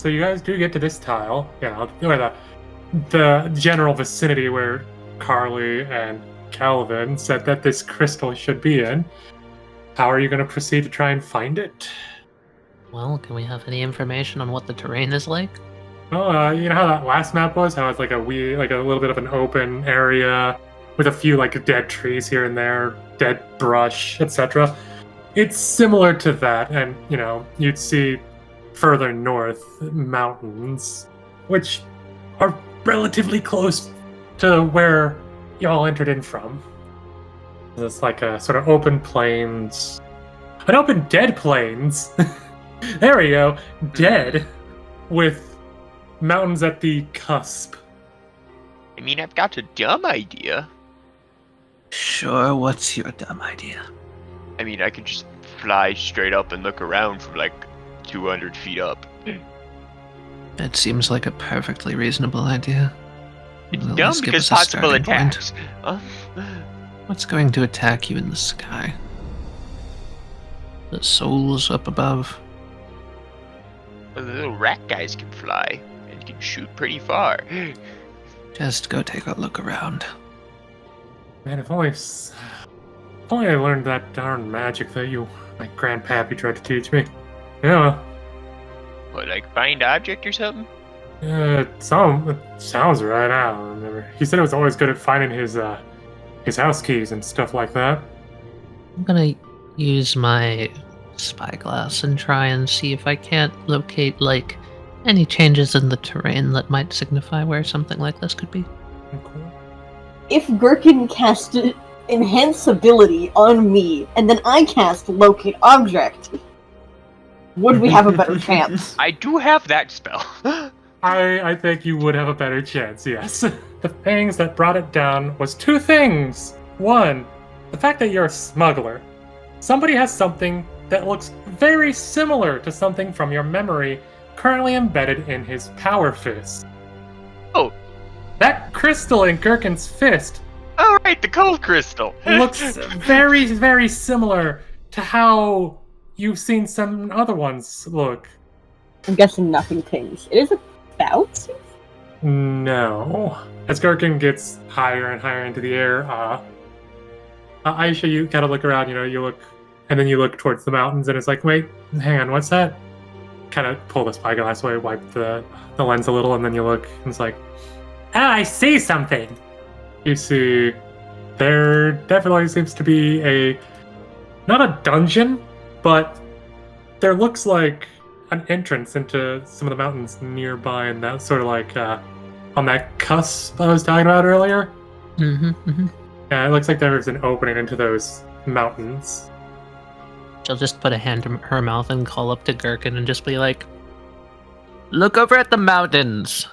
So you guys do get to this tile, where the general vicinity where Carly and Calvin said that this crystal should be in. How are you going to proceed to try and find it? Well, can we have any information on what the terrain is like? Oh, you know how that last map was? How it's like a little bit of an open area with a few like dead trees here and there, dead brush, etc. It's similar to that, and you'd see further north mountains, which are relatively close to where y'all entered in from. It's like a sort of open plains, an open dead plains. There we go, dead, with mountains at the cusp. I mean, I've got a dumb idea. Sure, what's your dumb idea? I mean, I could just fly straight up and look around from like 200 feet up. It seems like a perfectly reasonable idea. It's Well, dumb let's give because us a possible starting point. attacks. What's going to attack you in the sky? The souls up above? The little rat guys can fly and can shoot pretty far. Just go take a look around. Man, if only I learned that darn magic that my grandpappy tried to teach me. Yeah. What, like find object or something? It sounds right. I don't remember. He said it was always good at finding his house keys and stuff like that. I'm gonna use my spyglass and try and see if I can't locate, like, any changes in the terrain that might signify where something like this could be. Okay. If Gerkin cast Enhance Ability on me, and then I cast Locate Object, would we have a better chance? I do have that spell. I think you would have a better chance, yes. The things that brought it down was two things. One, the fact that you're a smuggler. Somebody has something that looks very similar to something from your memory currently embedded in his power fist. Oh. That crystal in Gerkin's fist All right, the cold crystal. looks very, very similar to how you've seen some other ones look. I'm guessing nothing changed. It is about? No. As Gerkin gets higher and higher into the air, Aishah, you gotta look around, you look, and then you look towards the mountains, and it's like, wait, hang on, what's that? Kind of pull the spyglass away, wipe the lens a little, and then you look, and it's like, I see something! You see, there definitely seems to be not a dungeon, but there looks like an entrance into some of the mountains nearby, and that sort of like, on that cusp I was talking about earlier. Yeah, it looks like there's an opening into those mountains. She'll just put a hand in her mouth and call up to Gerkin and just be like, "Look over at the mountains.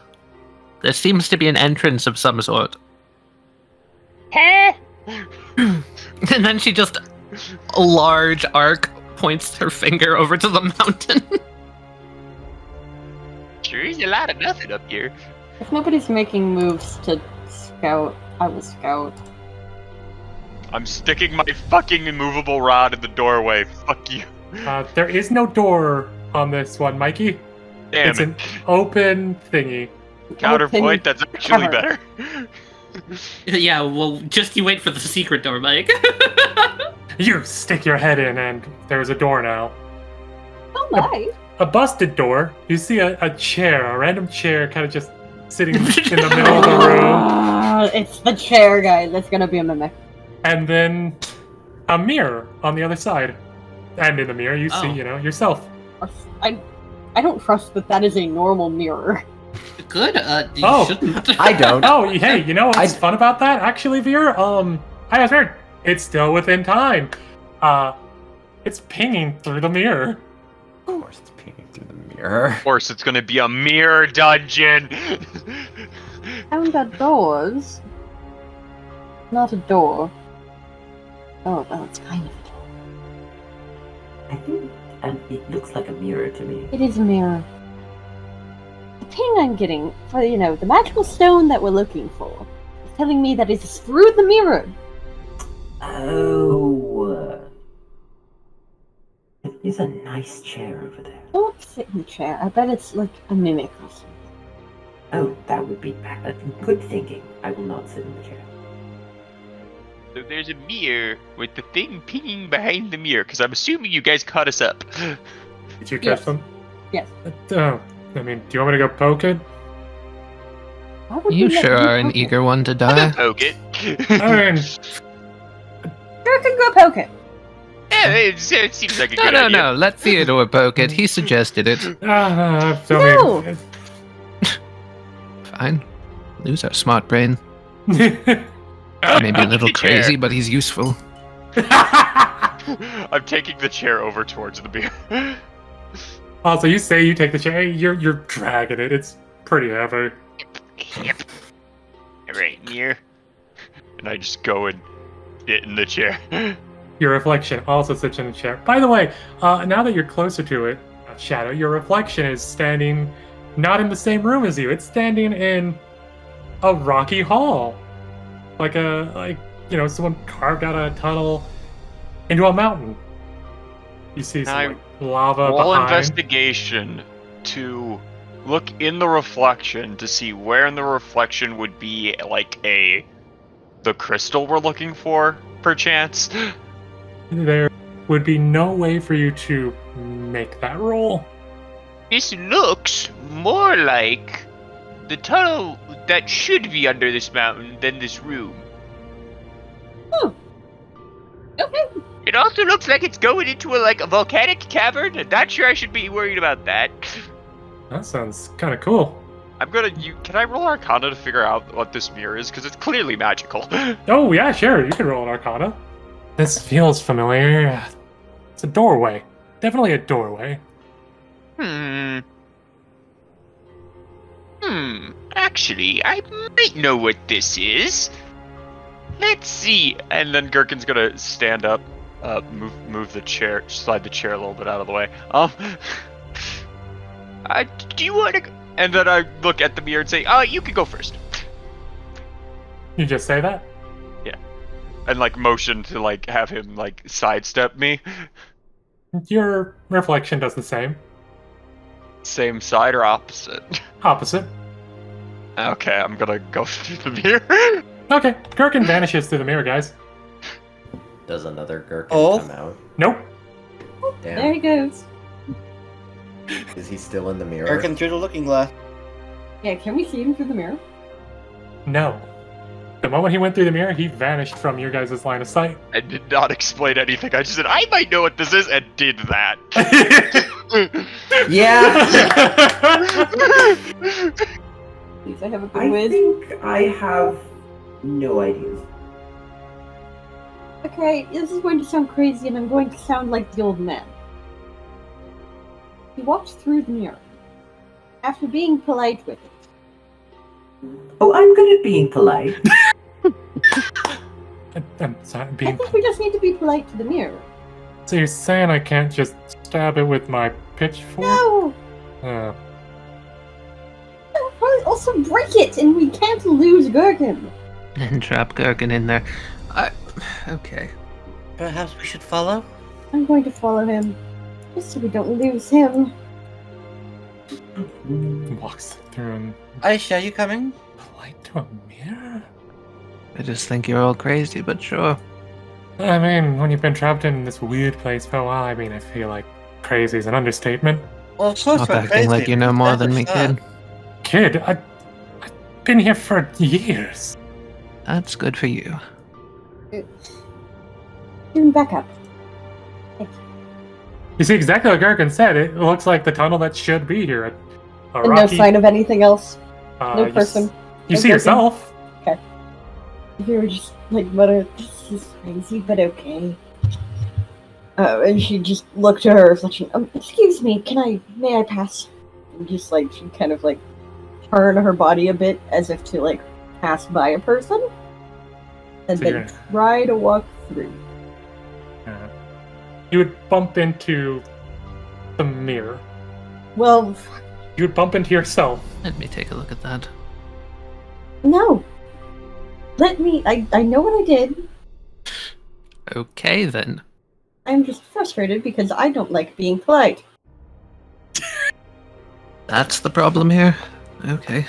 There seems to be an entrance of some sort." And then she just, a large arc, points her finger over to the mountain. Sure is a lot of nothing up here. If nobody's making moves to scout, I will scout. I'm sticking my fucking immovable rod in the doorway. Fuck you. There is no door on this one, Mikey. Damn It's it. an open thingy. Counterpoint, that's actually cover. better. Yeah, well, just you wait for the secret door, Mike. You stick your head in, and there's a door now. Oh my! A busted door. You see a chair, a random chair, kind of just sitting in the middle of the room. It's the chair, guys. It's gonna be a mimic. And then a mirror on the other side. And in the mirror, you see, Oh. yourself. I don't trust that is a normal mirror. Good, you Oh. shouldn't. I don't. Oh, hey, you know what's fun about that, actually, Veer? I was heard. It's still within time. It's pinging through the mirror. Of course, it's peeking through the mirror. Of course, it's gonna be a mirror dungeon. Found got doors. Not a door. Oh, well, it's kind of a door. I think it looks like a mirror to me. It is a mirror. The ping I'm getting for, the magical stone that we're looking for is telling me that it's through the mirror. Oh. I There's a nice chair over there. Don't sit in the chair. I bet it's like a mimic or something. Oh, that would be good thinking. I will not sit in the chair. So there's a mirror with the thing pinging behind the mirror, because I'm assuming you guys caught us up. Did you catch Yes. them? Yes. I mean, do you want me to go poke it? Why would You we let sure you are an poke it? eager one to I die. can poke it. I mean, Gerkin, go poke it. Yeah, it seems like a good No, idea. no, let Theodore poke it. He suggested it. No. Fine. Lose our smart brain. Maybe Maybe a little The chair. crazy, but he's useful. I'm taking the chair over towards the beer. Also, you say you take the chair. You're dragging it. It's pretty heavy. Yep. Right here. And I just go and sit in the chair. Your reflection also sits in the chair. By the way, now that you're closer to it, Shadow, your reflection is standing not in the same room as you. It's standing in a rocky hall, like someone carved out a tunnel into a mountain. You see some Now, like, lava Roll behind. investigation to look in the reflection to see where in the reflection would be like the crystal we're looking for, perchance. There would be no way for you to make that roll. This looks more like the tunnel that should be under this mountain than this room. Okay. It also looks like it's going into a volcanic cavern. I'm not sure I should be worried about that. That sounds kind of cool. Can I roll Arcana to figure out what this mirror is? Because it's clearly magical. Oh yeah, sure. You can roll an Arcana. This feels familiar. It's a doorway. Definitely a doorway. Actually, I might know what this is. Let's see. And then Gerkin's gonna stand up, move the chair, slide the chair a little bit out of the way. Do you want to? And then I look at the mirror and say, you can go first. You just say that? And motion to have him sidestep me. Your reflection does the same. Same side or opposite? Opposite. Okay, I'm gonna go through the mirror. Okay, Gerkin vanishes through the mirror, guys. Does another Gerkin Oh. come out? Nope. There Damn. he goes. Is he still in the mirror? Gerkin through the looking glass. Yeah, can we see him through the mirror? No. The moment he went through the mirror, he vanished from your guys' line of sight. I did not explain anything. I just said, I might know what this is, and did that. Yeah. Please, I have a good I whiz. think I have no ideas. Okay, this is going to sound crazy, and I'm going to sound like the old man. He walked through the mirror. After being polite with it. Oh, I'm good at being polite. I'm sorry, I being... think we just need to be polite to the mirror. So you're saying I can't just stab it with my pitchfork? No! Uh, I'll probably also break it, and we can't lose Gerkin. And trap Gerkin in there. Okay. Perhaps we should follow? I'm going to follow him, just so we don't lose him. walks through and Aishah, you coming? polite to a mirror? I just think you're all crazy, but sure. I mean, when you've been trapped in this weird place for a while, I mean, I feel like crazy is an understatement. Well, of course Stop we're acting crazy. like you know more That's than me, absurd. kid. Kid, I've been here for years. That's good for you. Give him back up. Thank you. You see exactly what Gerkin said. It looks like the tunnel that should be here. A And no rocky, sign of anything else. No you person. You No see Gerkin. yourself. You were just mutter, this is crazy, but okay. And she just looked at her reflection. Excuse me, may I pass? And just she kind of turn her body a bit as if to pass by a person. And So then you're- try to walk through. You would bump into the mirror. Well, You would bump into yourself. Let me take a look at that. no. Let me, I know what I did. Okay, then. I'm just frustrated because I don't like being polite. That's the problem here. Okay.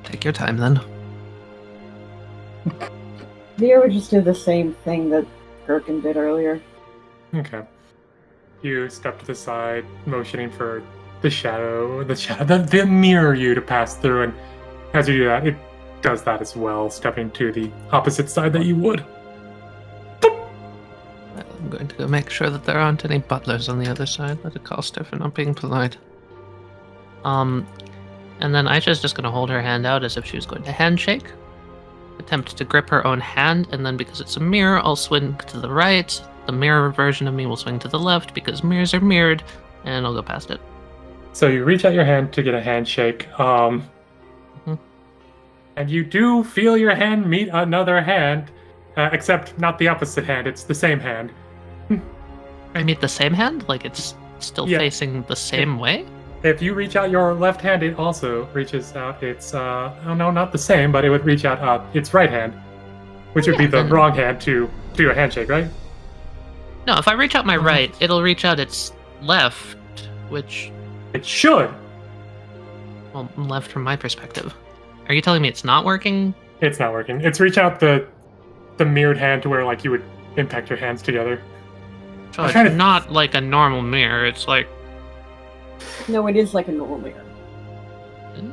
Take your time then. Vir'Thyra would just do the same thing that Gerkin did earlier. Okay. You step to the side, motioning for the mirror you to pass through, and as you do that, it does that as well, stepping to the opposite side that you would. I'm going to go make sure that there aren't any butlers on the other side. Let it cost her for not being polite. And then Aishah's just gonna hold her hand out as if she was going to handshake. Attempt to grip her own hand, and then because it's a mirror, I'll swing to the right. The mirror version of me will swing to the left because mirrors are mirrored, and I'll go past it. So you reach out your hand to get a handshake, and you do feel your hand meet another hand, except not the opposite hand, it's the same hand. I meet the same hand? Like it's still facing the same way? If you reach out your left hand, it also reaches out its, oh no, not the same, but it would reach out its right hand, which would be the wrong hand to do a handshake, right? No, if I reach out my right, it'll reach out its left, which... It should! Well, left from my perspective. Are you telling me it's not working? It's not working. It's reach out the mirrored hand to where, like, you would impact your hands together. So it's not like a normal mirror, it's like... No, it is like a normal mirror.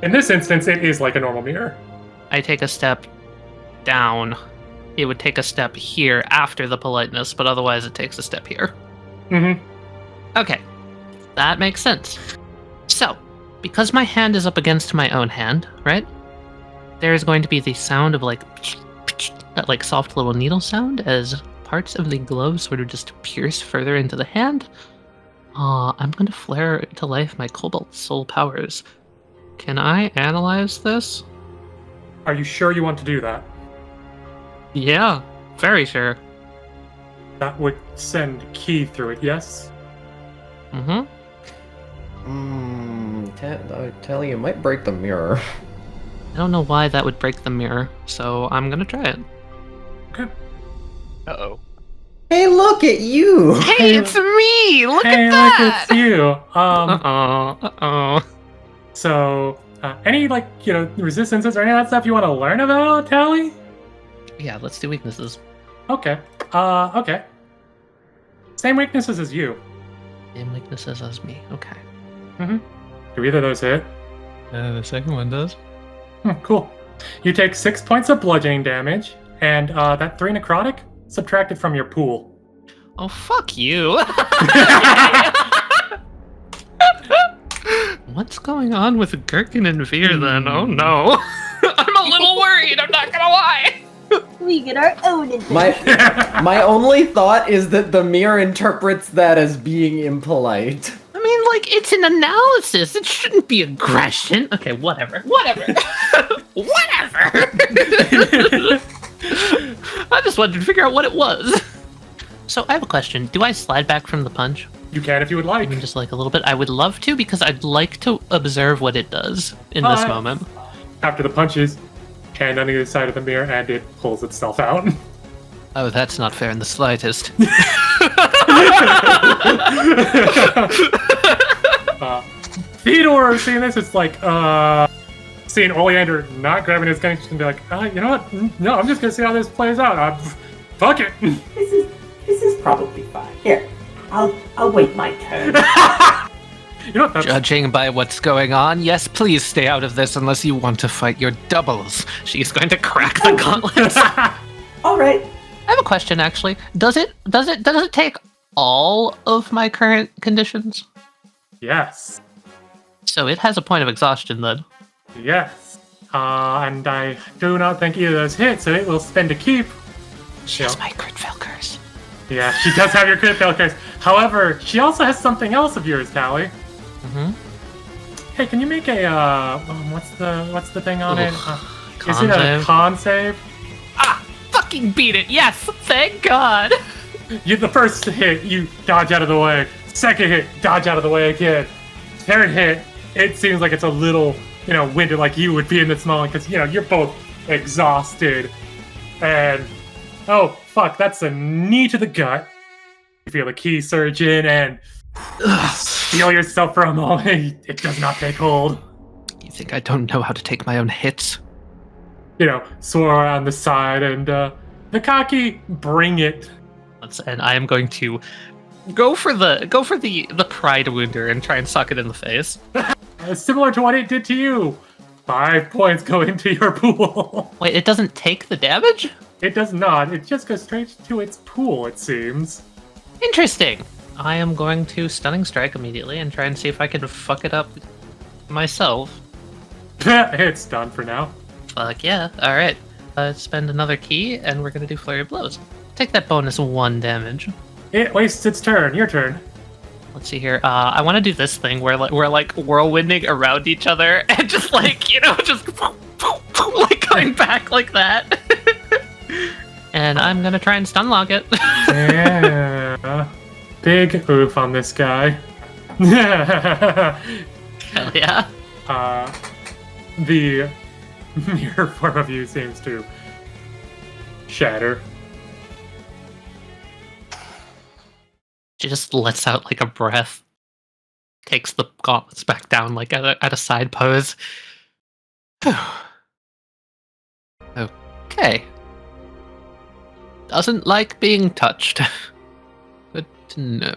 In this instance, it is like a normal mirror. I take a step down. It would take a step here after the politeness, but otherwise it takes a step here. Mm-hmm. Okay, that makes sense. So, because my hand is up against my own hand, right? There is going to be the sound of like that like soft little needle sound as parts of the glove sort of just pierce further into the hand. I'm going to flare to life my Cobalt Soul powers. Can I analyze this? Are you sure you want to do that? Yeah, very sure. That would send Key through it, yes? Mm-hmm. Taliyah might break the mirror. I don't know why that would break the mirror, so I'm going to try it. Okay. Uh-oh. Hey, look at you! Hey, it's me! Look Hey, at that! look, it's you! Uh-oh. So, any, like, resistances or any of that stuff you want to learn about, Tally? Yeah, let's do weaknesses. Okay. Okay. Same weaknesses as you. Same weaknesses as me, okay. Mm-hmm. Do either of those hit? The second one does. Cool. You take 6 points of bludgeoning damage, and that 3 necrotic, subtracted from your pool. Oh, fuck you! What's going on with Gerkin and Veer then? Oh no. I'm a little worried, I'm not gonna lie! We get our own adventure. My only thought is that the mirror interprets that as being impolite. I mean, like, it's an analysis. It shouldn't be aggression. Okay, whatever. Whatever. I just wanted to figure out what it was. So I have a question. Do I slide back from the punch? You can if you would like. I mean, just like a little bit. I would love to because I'd like to observe what it does in this moment. After the punches, hand on either side of the mirror, and it pulls itself out. Oh, that's not fair in the slightest. Theodore seeing this, it's like, seeing Oleander not grabbing his gun, just gonna be like, you know what? No, I'm just gonna see how this plays out. Fuck it. This is probably fine. Here, I'll wait my turn. You know what? That's... Judging by what's going on, yes, please stay out of this unless you want to fight your doubles. She's going to crack the gauntlets. All right. I have a question, actually. Does it take all of my current conditions? Yes. So it has a point of exhaustion then. Yes. And I do not think either of those hit, so it will spend a keep. She has my crit fail curse. Yeah, she does have your crit fail curse. However, she also has something else of yours, Tally. Mm-hmm. Hey, can you make a what's the thing on it? Is it a save? con save? Ah, fucking beat it! Yes, thank God. The first hit, you dodge out of the way. Second hit, dodge out of the way again. Third hit, it seems like it's a little, winded, like you would be in this moment because you're both exhausted. And oh fuck, that's a knee to the gut. You feel the key surge in and feel yourself for a moment. It does not take hold. You think I don't know how to take my own hits? Swirl around the side and Nikaki, bring it. And I am going to go for the pride wounder and try and suck it in the face. Similar to what it did to you. 5 points go into your pool. Wait, it doesn't take the damage? It does not. It just goes straight to its pool, it seems. Interesting. I am going to stunning strike immediately and try and see if I can fuck it up myself. It's done for now. Fuck yeah. Alright. Spend another key and we're gonna do flurry of blows. Take that bonus 1 damage. It wastes its turn. Your turn. Let's see here. I want to do this thing where we're like whirlwinding around each other and just just like going back like that. And I'm gonna try and stun lock it. Yeah. Big oof on this guy. Hell yeah. The mirror form of you seems to shatter. She just lets out like a breath, takes the gauntlets back down like at a side pose. Okay. Doesn't like being touched. Good to know.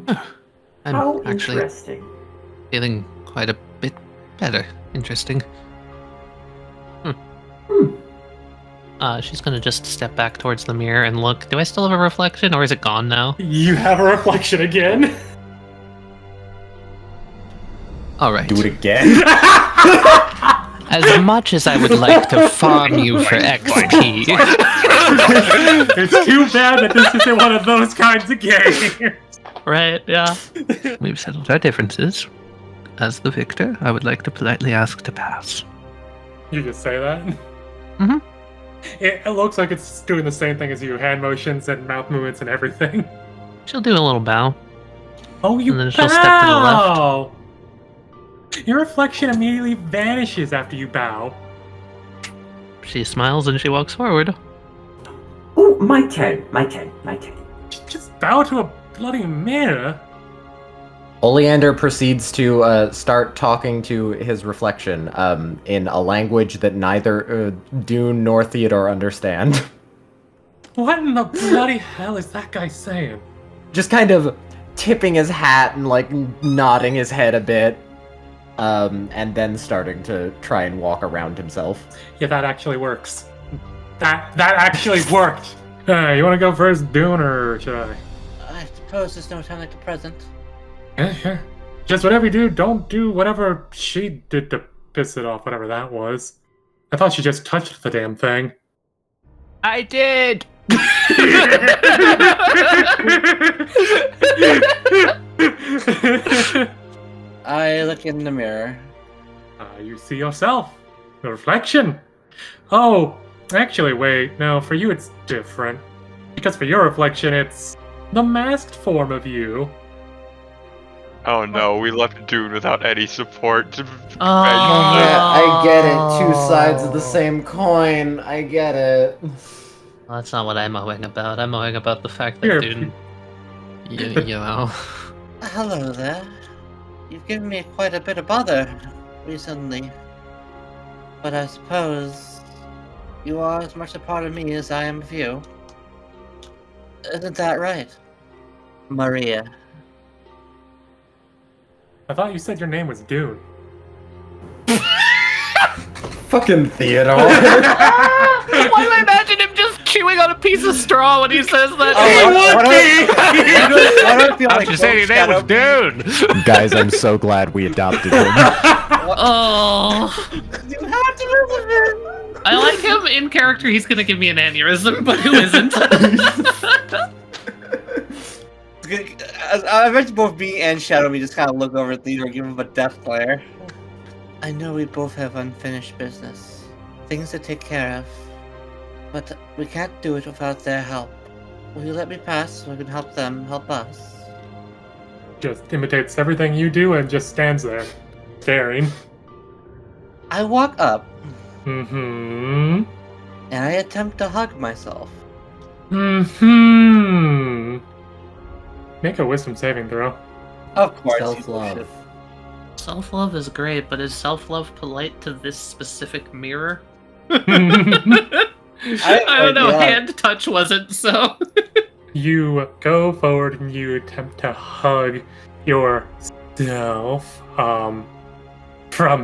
I'm How actually interesting. feeling quite a bit better. Interesting. She's gonna just step back towards the mirror and look. Do I still have a reflection, or is it gone now? You have a reflection again. All right. Do it again. As much as I would like to farm you for XP, It's too bad that this isn't one of those kinds of games. right? Yeah. We've settled our differences. As the victor, I would like to politely ask to pass. You just say that? Mhm. It looks like it's doing the same thing as you. Hand motions and mouth movements and everything. She'll do a little bow. Oh, you And then she'll step to the left. bow! Your reflection immediately vanishes after you bow. She smiles and she walks forward. Oh, my turn. Just bow to a bloody mirror. Oleander proceeds to start talking to his reflection in a language that neither Dune nor Theodore understand. What in the bloody hell is that guy saying? Just kind of tipping his hat and like nodding his head a bit, and then starting to try and walk around himself. Yeah, that actually works. That actually worked. You want to go first, Dune, or should I? I suppose there's no time like the present. Yeah, sure. Just whatever you do, don't do whatever she did to piss it off, whatever that was. I thought she just touched the damn thing. I did! I look in the mirror. You see yourself. The reflection. Oh, actually, wait. No, for you it's different. Because for your reflection, it's the masked form of you. Oh no, we left Dune without any support. Oh. Yeah, I get it. Two sides of the same coin. I get it. Well, that's not what I'm mowing about. I'm mowing about the fact that Here. dude, you know. Hello there. You've given me quite a bit of bother recently. But I suppose you are as much a part of me as I am of you. Isn't that right? Maria. I thought you said your name was Dune. Fucking Theodore. Why do I imagine him just chewing on a piece of straw when he says that? I don't feel like you say your name was Dune? Guys, I'm so glad we adopted him. Oh. You have to listen to him. I like him in character. He's gonna give me an aneurysm, but who isn't? I bet both me and Shadow Me just kind of look over at Theodore and give him a death glare. I know we both have unfinished business. Things to take care of. But we can't do it without their help. Will you let me pass so we can help them help us? Just imitates everything you do and just stands there, staring. I walk up Mm-hmm. and I attempt to hug myself. Mm-hmm. Make a wisdom saving throw. Of course. you Self-love. should. Self-love is great, but is self-love polite to this specific mirror? I don't know, yeah. hand touch wasn't, so... You go forward and you attempt to hug yourself. From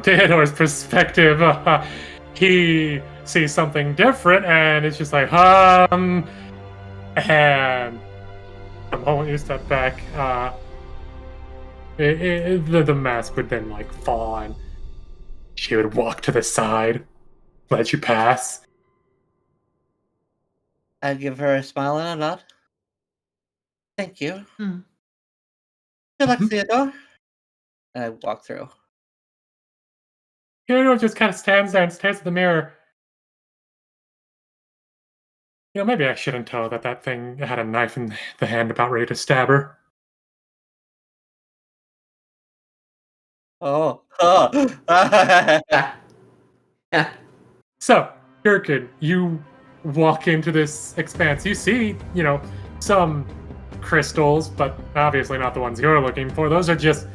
Theodore's perspective, he sees something different, and it's just like, and the moment you step back, the mask would then like fall, and she would walk to the side, let you pass. I'd give her a smile and a nod. Thank you. Hmm. Good luck, Theodore. And I walk through. Theodore just kind of stands there and stares at the mirror. You know, maybe I shouldn't tell her that that thing had a knife in the hand about ready to stab her. Oh. Yeah. So, Gerkin, you walk into this expanse. You see, you know, some crystals, but obviously not the ones you're looking for. Those are just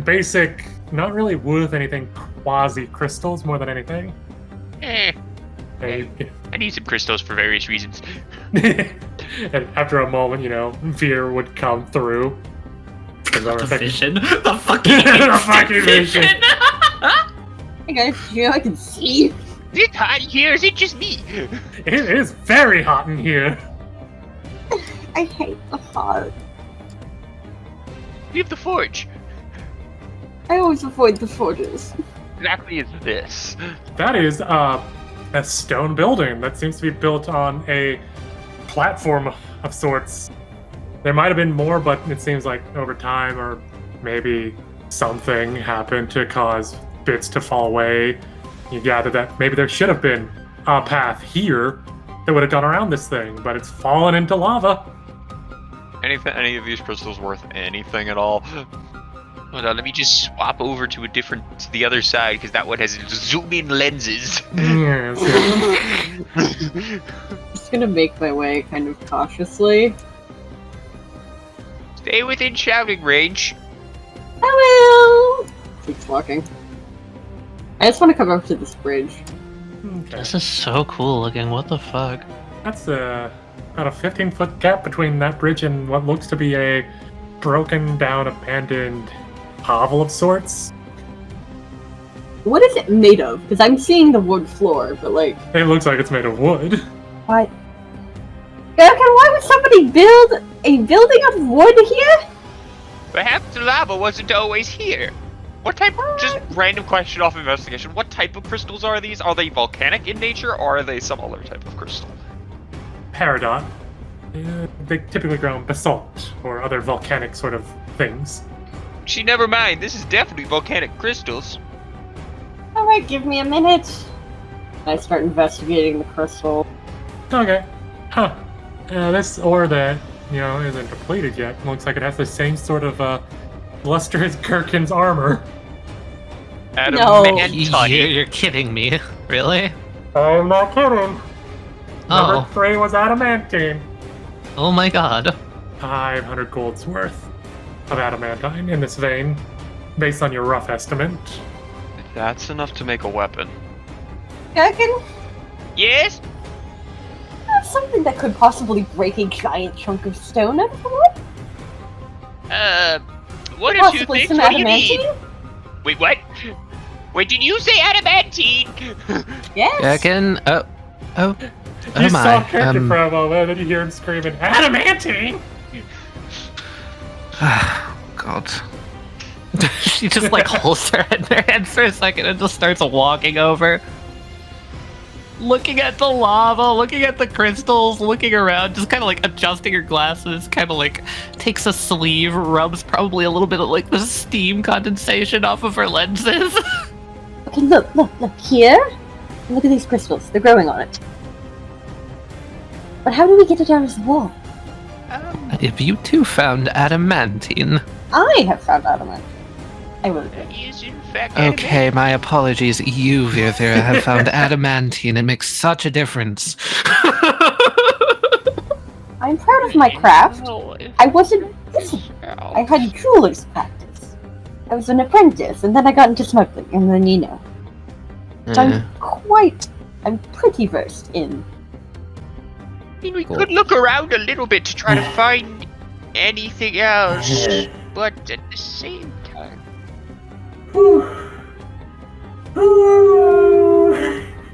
basic, not really worth anything, quasi-crystals more than anything. They- I need some crystals for various reasons. And after a moment, you know, Veer would come through. The vision. The fucking, The fucking vision. Hey guys, you know I can see. Is it hot here? Is it just me? It is very hot in here. I hate the hot. We have the forge. I always avoid the forges. Exactly is this. That is a stone building that seems to be built on a platform of sorts. There might have been more, but it seems like over time, or maybe something happened to cause bits to fall away. You gather that maybe there should have been a path here that would have gone around this thing, but it's fallen into lava. Any of these crystals worth anything at all? Hold on, let me just swap over to the other side, because that one has zoom-in lenses. Yes. Just gonna make my way kind of cautiously. Stay within shouting range. I will! Keeps walking. I just want to come up to this bridge. Okay. This is so cool looking, what the fuck? That's about a 15-foot gap between that bridge and what looks to be a broken down, abandoned hovel of sorts. What is it made of? Because I'm seeing the wood floor, but like... It looks like it's made of wood. What? Gerkin, why would somebody build a building out of wood here? Perhaps the lava wasn't always here. What type? Just random question off investigation. What type of crystals are these? Are they volcanic in nature, or are they some other type of crystal? Peridot. They typically grow in basalt or other volcanic sort of things. She never mind. This is definitely volcanic crystals. Alright, give me a minute. I start investigating the crystal. Okay. Huh. This ore that, you know, isn't depleted yet looks like it has the same sort of luster as Gerkin's armor. You're kidding me. Really? I am not kidding. Number Oh. 3 was adamantine. Oh my god. 500 gold's worth of adamantine in this vein, based on your rough estimate. That's enough to make a weapon. Gerkin, Yes? that's something that could possibly break a giant chunk of stone out of the wood? One of two Possibly things. some What do you mean? adamantine? Wait, what? Wait, did you say adamantine? Yes. Gerkin, oh You saw my. Gerkin for a moment, and then you hear him screaming, adamantine! God. She just like holds her head in her hands for a second and just starts walking over. Looking at the lava, looking at the crystals, looking around, just kind of like adjusting her glasses, kind of like takes a sleeve, rubs probably a little bit of like the steam condensation off of her lenses. Okay, look here. Look at these crystals. They're growing on it. But how do we get it down as the wall? If you two found adamantine. I have found adamant. I will agree. Is in fact Okay, my apologies. You, Vir'Thyra, have found adamantine. It makes such a difference. I'm proud of my craft. I wasn't. Listen, I had jeweler's practice. I was an apprentice, and then I got into smuggling, and then So I'm pretty versed in. I mean, we could look around a little bit to try to find anything else, but at the same time...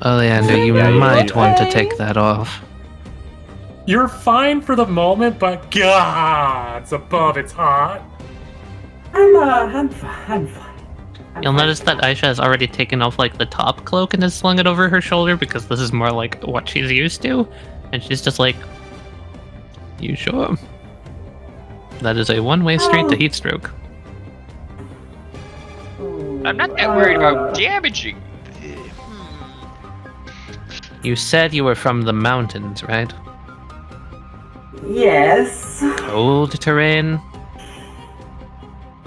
Oleander, you might want to take that off. You're fine for the moment, but gods above, it's hot. I'm fine. You'll notice that Aishah has already taken off like the top cloak and has slung it over her shoulder because this is more like what she's used to. And she's just like, you sure? That is a one-way street to heat stroke. I'm not that worried about damaging. You said you were from the mountains, right? Yes. Cold terrain?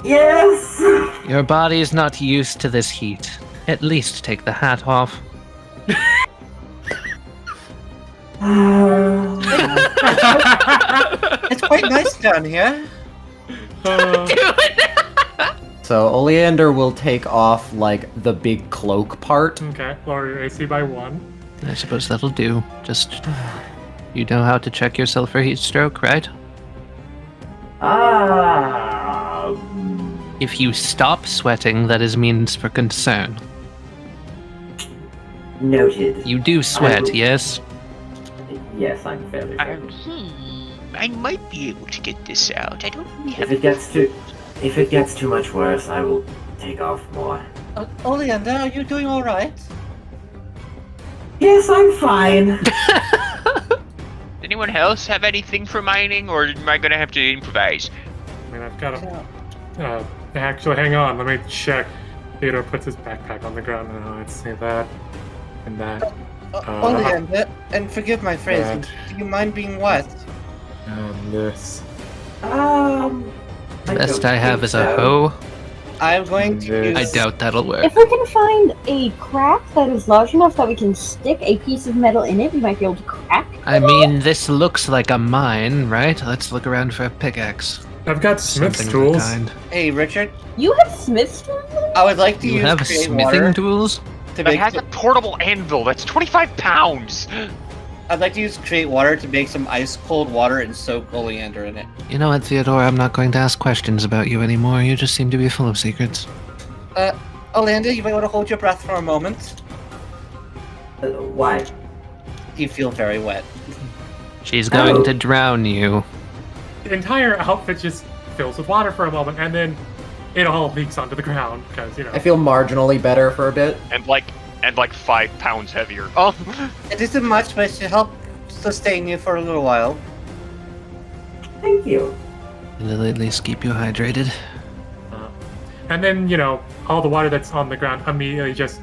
Yes. Your body is not used to this heat. At least take the hat off. It's quite nice down here. So Oleander will take off like the big cloak part. Okay, lower your AC by 1. I suppose that'll do. Just... You know how to check yourself for heat stroke, right? If you stop sweating, that is means for concern. Noted. You do sweat, yes? Yes, I'm fairly. I might be able to get this out. I don't really have... If it gets too much worse, I will take off more. Oleander, are you doing alright? Yes, I'm fine. Anyone else have anything for mining, or am I gonna have to improvise? I mean, I've got a... actually, hang on, let me check. Theodore puts his backpack on the ground. Let's see that. And that. Oleander, and forgive my phrasing, do you mind being wet? And this. Best I have is a hoe. I'm going to use... I doubt that'll work. If we can find a crack that is large enough that we can stick a piece of metal in it, we might be able to crack. I mean, this looks like a mine, right? Let's look around for a pickaxe. I've got smith's Something of the tools. kind. Hey, Richard, You have smith's tools? I would like to You use have create smithing water tools? to It make... has a portable anvil. That's 25 pounds. I'd like to use create water to make some ice cold water and soak Oleander in it. You know what, Theodore? I'm not going to ask questions about you anymore. You just seem to be full of secrets. Oleander, you might want to hold your breath for a moment. Why? You feel very wet. She's going to drown you. The entire outfit just fills with water for a moment, and then it all leaks onto the ground, because, I feel marginally better for a bit. And like 5 pounds heavier. Oh. It isn't much, but it should help sustain you for a little while. Thank you. It'll at least keep you hydrated. And then, all the water that's on the ground immediately just...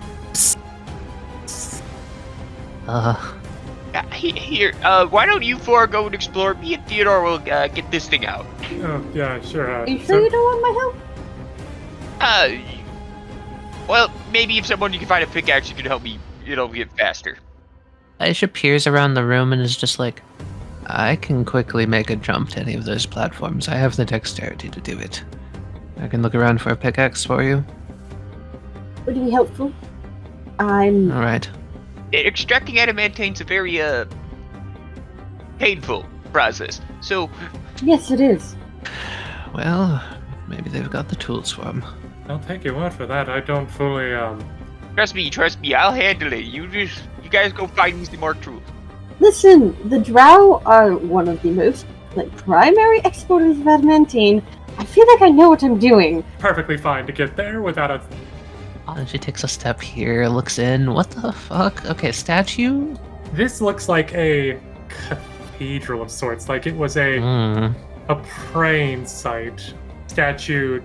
Here, why don't you four go and explore? Me and Theodore will get this thing out. Oh, yeah, sure. Are you sure you don't want my help? Well, maybe if someone you can find a pickaxe, you can help me, get faster. Aishah peers around the room and is just like, I can quickly make a jump to any of those platforms. I have the dexterity to do it. I can look around for a pickaxe for you. Would it be helpful? I'm... Alright. Extracting adamantine's a very, painful process, so... Yes, it is. Well, maybe they've got the tools for him. I'll take your word for that. I don't fully, Trust me, I'll handle it. You guys go find me some more tools. Listen, the Drow are one of the most, primary exporters of adamantine. I feel like I know what I'm doing. perfectly fine to get there without a... And she takes a step here, looks in. What the fuck? Okay, statue? This looks like a cathedral of sorts. Like it was a praying site. Statue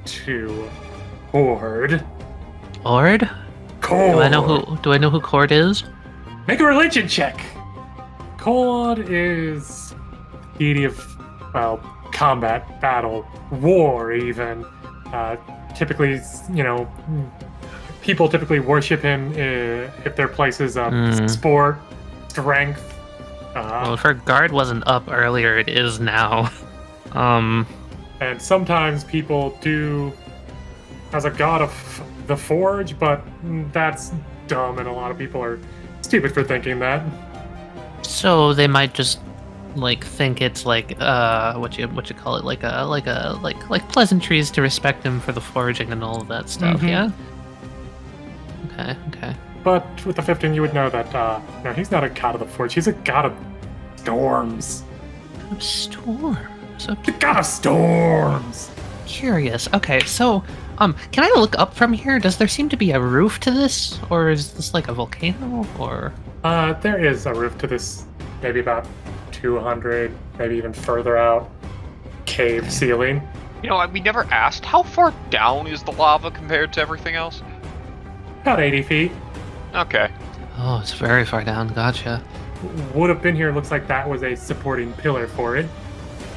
to Horde. Ord? Cord. Do I know who Cord is? Make a religion check. Cord is deity of, combat, battle, war, even. Typically, people typically worship him if their places of sport, strength. Well, if her guard wasn't up earlier, it is now. And sometimes people do as a god of the forge, but that's dumb, and a lot of people are stupid for thinking that. So they might just like think it's like what you call it, like pleasantries to respect him for the foraging and all of that stuff. Mhm. Yeah. Okay. But with the 15, you would know that no, he's not a god of the forge. He's a god of storms. Storms. So The god of storms. curious. Okay, so can I look up from here? Does there seem to be a roof to this, or is this like a volcano, or? There is a roof to this, maybe about 200, maybe even further out, cave ceiling. You know, we never asked, how far down is the lava compared to everything else? About 80 feet. Okay. Oh, it's very far down. Gotcha. Would have been here. Looks like that was a supporting pillar for it.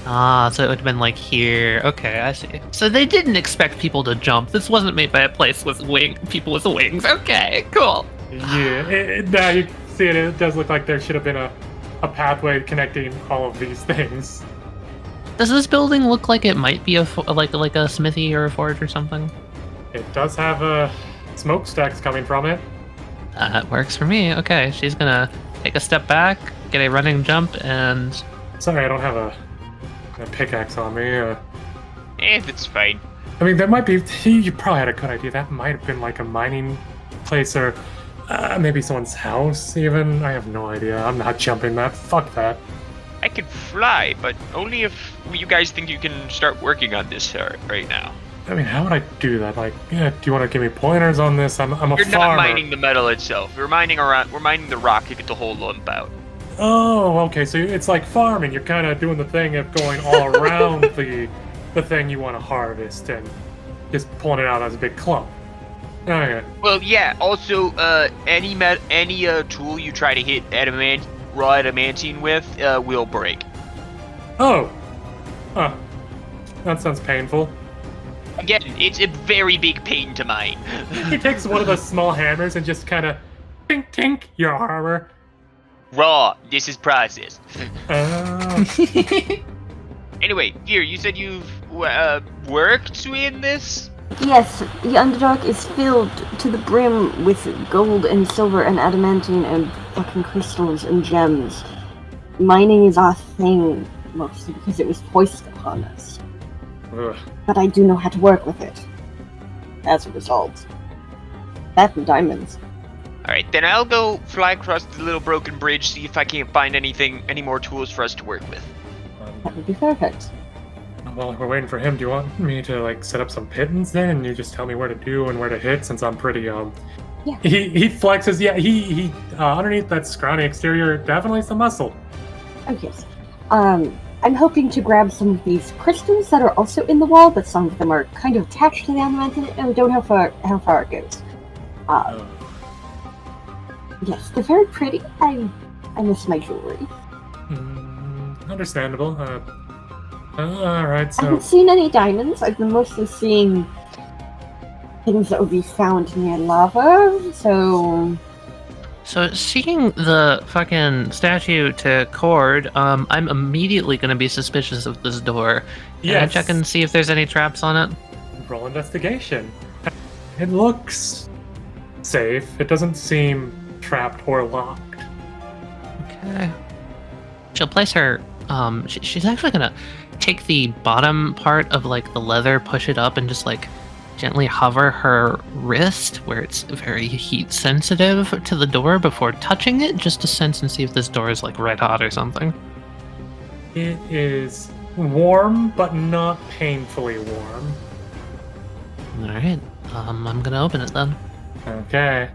Ah, so it would have been like here. Okay, I see. So they didn't expect people to jump. This wasn't made by a place with people with wings. Okay, cool. Yeah, now you see it. It does look like there should have been a pathway connecting all of these things. Does this building look like it might be like a smithy or a forge or something? It does have smokestacks coming from it. That works for me. Okay, she's gonna take a step back, get a running jump, and Sorry, I don't have a pickaxe on me. That's fine. I mean, that might be. You probably had a good idea. That might have been like a mining place or maybe someone's house, even. I have no idea. I'm not jumping that. Fuck that. I could fly, but only if you guys think you can start working on this right now. I mean, how would I do that? Like, yeah, do you want to give me pointers on this? I'm a You're farmer. not mining the metal itself. We're mining the rock to get the whole lump out. Oh, okay. So it's like farming. You're kind of doing the thing of going all around the thing you want to harvest and just pulling it out as a big clump. Okay. Well, yeah. Also, any tool you try to hit raw adamantine with will break. Oh. Huh. That sounds painful. Again, it's a very big pain to mine. He takes one of those small hammers and just kind of tink tink your armor. Raw. This is processed. Oh. Anyway, here, you said you've worked in this? Yes, the Underdark is filled to the brim with gold and silver and adamantine and fucking crystals and gems. Mining is our thing, mostly because it was foisted upon us. Ugh. But I do know how to work with it. As a result. That and diamonds. Alright, then I'll go fly across the little broken bridge, see if I can't find any more tools for us to work with. That would be perfect. Well, if we're waiting for him, do you want me to like set up some pittance then, and you just tell me where to do and where to hit? Since I'm pretty Yeah. He flexes. Yeah, he underneath that scrawny exterior, definitely some muscle. Oh yes. I'm hoping to grab some of these crystals that are also in the wall, but some of them are kind of attached to the adamantine, and we don't know how far it goes. Yes, they're very pretty. I miss my jewelry. Understandable. Alright, I so haven't seen any diamonds. I've been mostly seeing things that would be found near lava, so... So seeing the fucking statue to Cord, I'm immediately gonna be suspicious of this door. Can I yes, check and see if there's any traps on it? roll investigation. It looks safe. It doesn't seem trapped or locked. Okay. She'll place her. She's actually gonna take the bottom part of like the leather, push it up, and just like gently hover her wrist where it's very heat sensitive to the door before touching it, just to sense and see if this door is like red hot or something. It is warm, but not painfully warm. All right. I'm gonna open it then. Okay.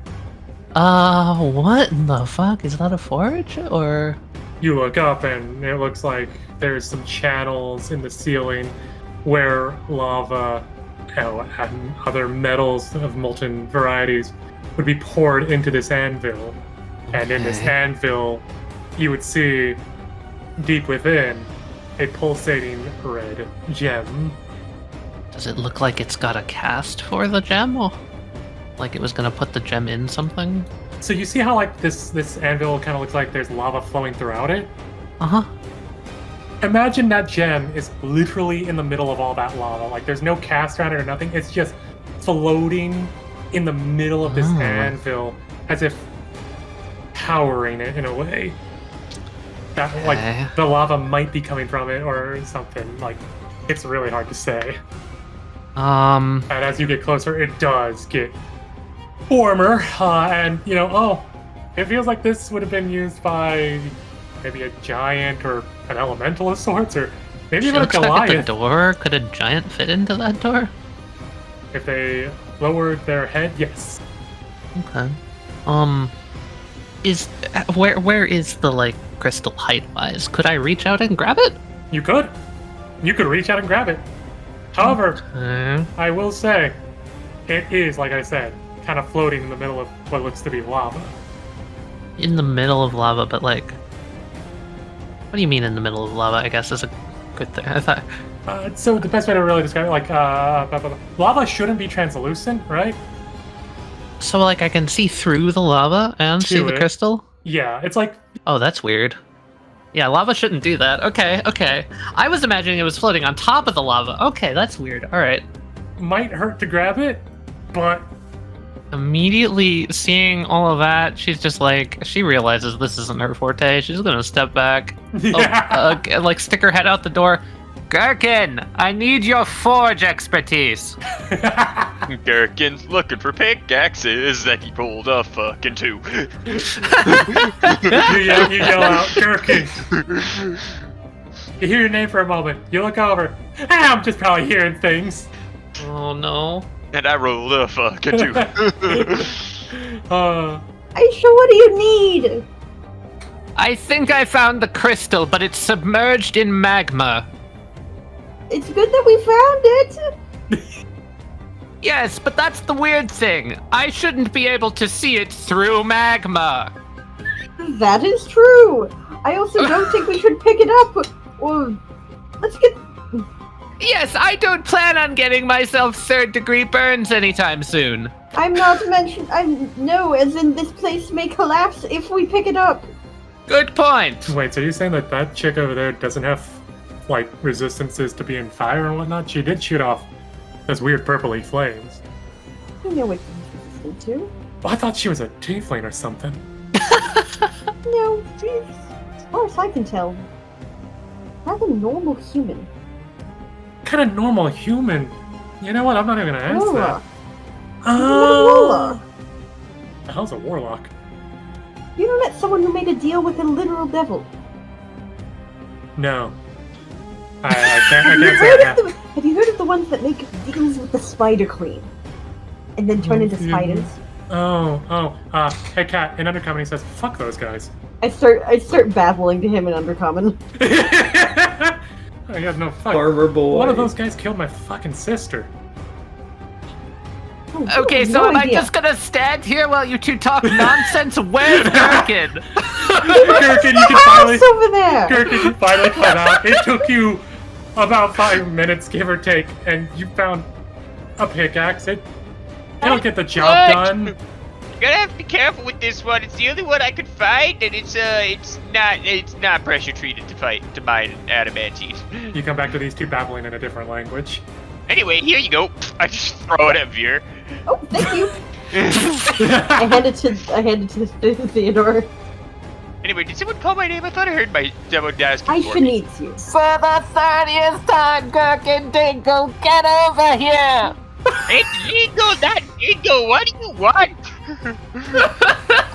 What in the fuck? Is that a forge or? You look up and it looks like there's some channels in the ceiling where lava and other metals of molten varieties would be poured into this anvil. And in this Okay. anvil, you would see deep within a pulsating red gem. Does it look like it's got a cast for the gem? Or like it was gonna put the gem in something? So you see how like this anvil kind of looks like there's lava flowing throughout it? Uh-huh. Imagine that gem is literally in the middle of all that lava. Like, there's no cast around it or nothing. It's just floating in the middle of this anvil, as if powering it in a way. That, like, the lava might be coming from it or something. Like, it's really hard to say. And as you get closer, it does get warmer. And, you know, it feels like this would have been used by maybe a giant or an elemental of sorts, or maybe even a Goliath. Like the door. Could a giant fit into that door? If they lowered their head, yes. Okay. Where is the, like, crystal height-wise? Could I reach out and grab it? You could. You could reach out and grab it. However, I will say, it is, like I said, kind of floating in the middle of what looks to be lava. In the middle of lava, but, like... What do you mean in the middle of lava, I guess, is a good thing. I thought... So the best way to really describe it, like, lava shouldn't be translucent, right? So, like, I can see through the lava and see the crystal? Yeah, it's like... Oh, that's weird. Yeah, lava shouldn't do that. Okay. I was imagining it was floating on top of the lava. Okay, that's weird. Alright. Might hurt to grab it, but... Immediately seeing all of that, she's just like... She realizes this isn't her forte. She's gonna step back. Yeah. Like, stick her head out the door. Gerkin, I need your forge expertise. Gerkin's looking for pickaxes that he pulled a fucking two. you yell out, Gerkin. You hear your name for a moment. You look over. I'm just probably hearing things. Oh no. And I rolled a fucking two. Aishah, what do you need? I think I found the crystal, but it's submerged in magma. It's good that we found it. Yes, but that's the weird thing. I shouldn't be able to see it through magma. That is true. I also don't think we should pick it up. Or let's get... Yes, I don't plan on getting myself third-degree burns anytime soon. I'm not mentioned. No, as in this place may collapse if we pick it up. Good point. Wait, so you're saying that chick over there doesn't have, like, resistances to being fire and whatnot? She did shoot off those weird purpley flames. You know what she's resistant to. Well, I thought she was a tiefling or something. No, she's, as far as I can tell, rather normal human. What kind of normal human? You know what? I'm not even gonna ask that. Warlock. The hell's a warlock? You ever met someone who made a deal with a literal devil? No. I can't say that. Have you heard of the ones that make deals with the Spider Queen? And then turn into spiders? Hey Kat, in Undercommon he says, fuck those guys. I start babbling to him in Undercommon. I have no fuck. Farmer boy. One of those guys killed my fucking sister. Oh, Okay, so am I just gonna stand here while you two talk nonsense? Where's Gerkin? Gerkin, you can finally... over there! Gerkin, you finally come out. It took you about 5 minutes, give or take, and you found a pickaxe. It'll get the job done. You're gonna have to be careful with this one. It's the only one I could find, and it's not pressure treated to mine adamantine. You come back to these two babbling in a different language. Anyway, here you go. I just throw it at Vir. Oh, thank you. I hand it to Theodore. Anyway, did someone call my name? I thought I heard my demo desk. Aishah needs you. For the 30th time, Gerkin Dingle, get over here! It's Dingle, not Dingle. What do you want?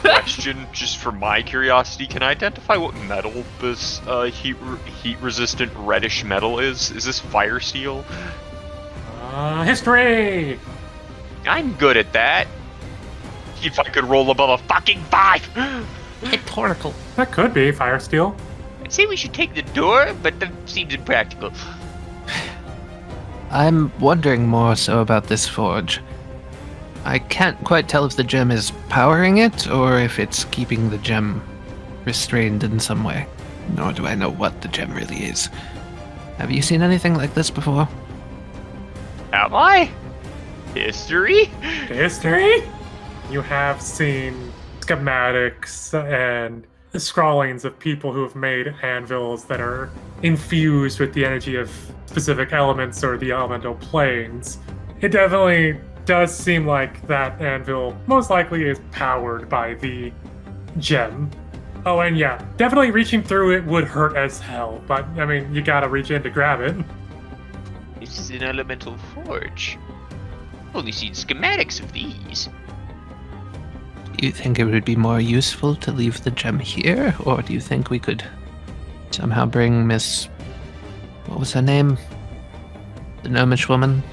Question, just for my curiosity, can I identify what metal this heat-resistant reddish metal is? Is this fire steel? History! I'm good at that. If I could roll above a fucking 5! Rhetorical. That could be fire steel. I'd say we should take the door, but that seems impractical. I'm wondering more so about this forge. I can't quite tell if the gem is powering it or if it's keeping the gem restrained in some way. Nor do I know what the gem really is. Have you seen anything like this before? Am I? History? History? You have seen schematics and scrawlings of people who have made anvils that are infused with the energy of specific elements or the elemental planes. It definitely does seem like that anvil most likely is powered by the gem. Oh, and yeah, definitely reaching through it would hurt as hell, but I mean, you gotta reach in to grab it. This is an elemental forge. Only seen schematics of these. Do you think it would be more useful to leave the gem here, or do you think we could somehow bring Miss... what was her name? The gnomish woman?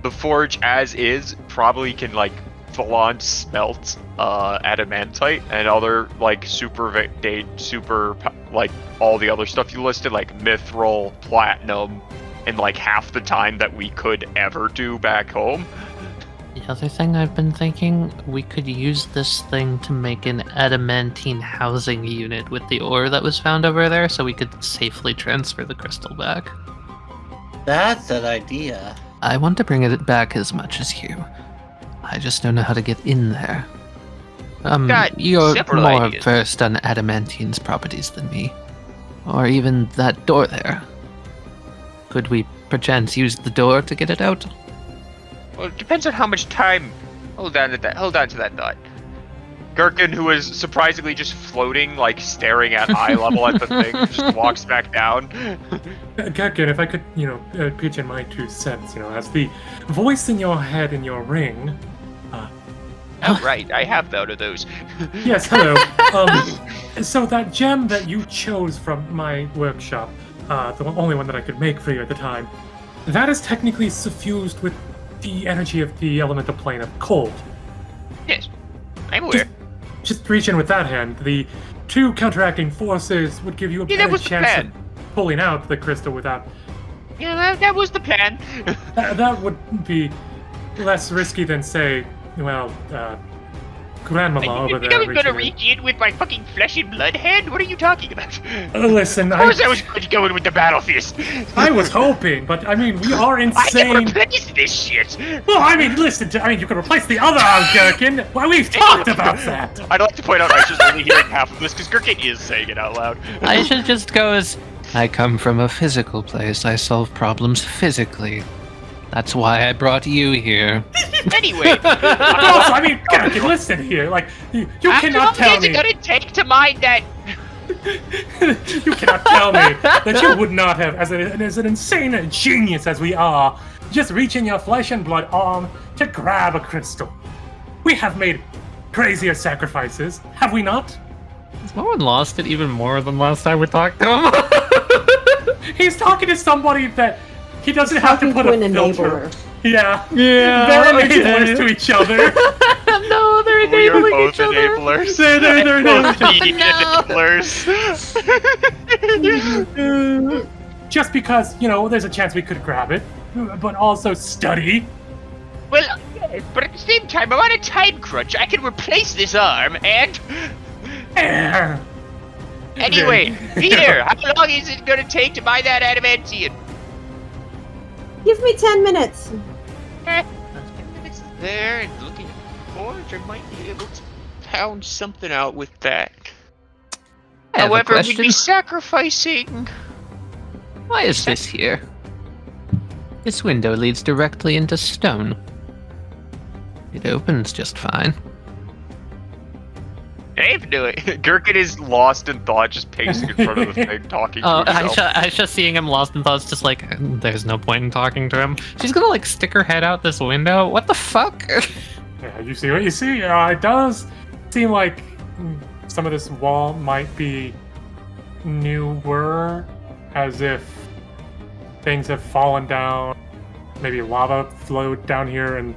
The forge as is probably can like full-on smelt adamantite and other like super like all the other stuff you listed, like mithril, platinum, in like half the time that we could ever do back home. The other thing I've been thinking, we could use this thing to make an adamantine housing unit with the ore that was found over there, so we could safely transfer the crystal back. That's an idea. I want to bring it back as much as you. I just don't know how to get in there. Got You're several more ideas. versed on adamantine's properties than me. Or even that door there. Could we perchance use the door to get it out? Well, it depends on how much time. Hold on to that thought. Gerkin, who is surprisingly just floating, like staring at eye level at the thing, just walks back down. Gerkin, if I could, pitch in my 2 cents, as the voice in your head in your ring. Oh, right, I have one of those. Yes, hello. So that gem that you chose from my workshop, the only one that I could make for you at the time, that is technically suffused with the energy of the elemental plane of cold. Yes, I'm aware. Just reach in with that hand. The 2 counteracting forces would give you a better chance of pulling out the crystal without... Yeah, that was the plan. that would be less risky than, say, Grandmama over there. I was gonna reach in with my fucking flesh and blood hand? What are you talking about? Listen, of course I was going to go in with the battle fist. I was hoping, but I mean, we are insane. I can replace this shit. Well, I mean, listen, you can replace the other arm, Gerkin. Well, we've talked about that. I'd like to point out Aishah's only hearing half of this because Gerkin is saying it out loud. Aishah just goes, I come from a physical place. I solve problems physically. That's why I brought you here. Anyway. Also, I mean, Gerkin, listen here. Like, you cannot tell me. How long is it gonna take to mine that? You cannot tell me that you would not have, as an insane genius as we are, just reach in your flesh and blood arm to grab a crystal. We have made crazier sacrifices, have we not? has no one lost it even more than last time we talked to him? He's talking to somebody that he doesn't have to put a filter. Yeah. Yeah. They're enablers to each other. No, they're We are enabling both each other. enablers. They're Both No. enablers. Just because, there's a chance we could grab it, but also study. Well, yes, but at the same time, I'm on a time crunch. I can replace this arm and... Air. Anyway, Peter, how long is it gonna take to buy that adamantium? Give me 10 minutes. 10 minutes there, and looking forward, I might be able to pound something out with that. I have a However, we'd question. be sacrificing... Why is this here? This window leads directly into stone. It opens just fine. I have no idea. Gerkin is lost in thought, just pacing in front of the thing, talking to himself. Aishah seeing him lost in thoughts, just like, there's no point in talking to him. She's gonna, like, stick her head out this window. What the fuck? Yeah, you see what you see. It does seem like some of this wall might be newer, as if things have fallen down. Maybe lava flowed down here and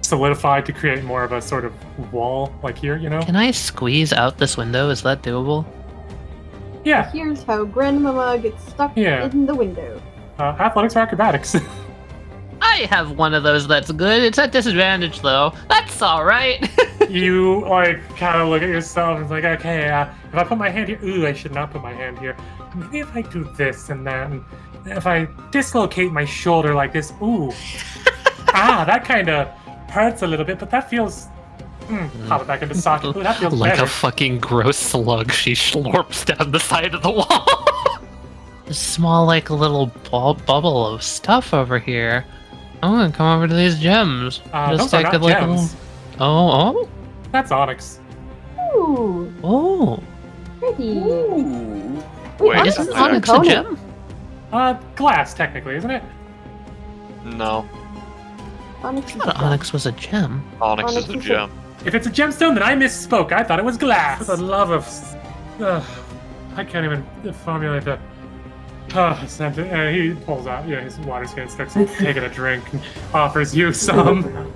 solidified to create more of a sort of wall, like here, Can I squeeze out this window? Is that doable? Yeah. Here's how Grandmama gets stuck Yeah. in the window. Athletics or acrobatics. I have one of those that's good. It's at disadvantage, though. That's alright. You, kind of look at yourself and it's like, okay, if I put my hand here, ooh, I should not put my hand here. Maybe if I do this and that, and if I dislocate my shoulder like this, ooh. That kind of hurts a little bit, but that feels Pop it back into socket. Ooh, that feels Like better. a fucking gross slug, she slurps down the side of the wall. A small, like, little bubble of stuff over here. I'm gonna come over to these gems. Those are not like gems. Oh, That's onyx. Ooh, oh. pretty. Wait, Isn't that's onyx a gem? Glass, technically, isn't it? No. Onyx I is a thought gem. onyx was a gem. Onyx is Onyx a is a- gem. If it's a gemstone, then I misspoke. I thought it was glass. For the love of... I can't even formulate that. Scented. He pulls out his water skin, starts taking a drink, and offers you some.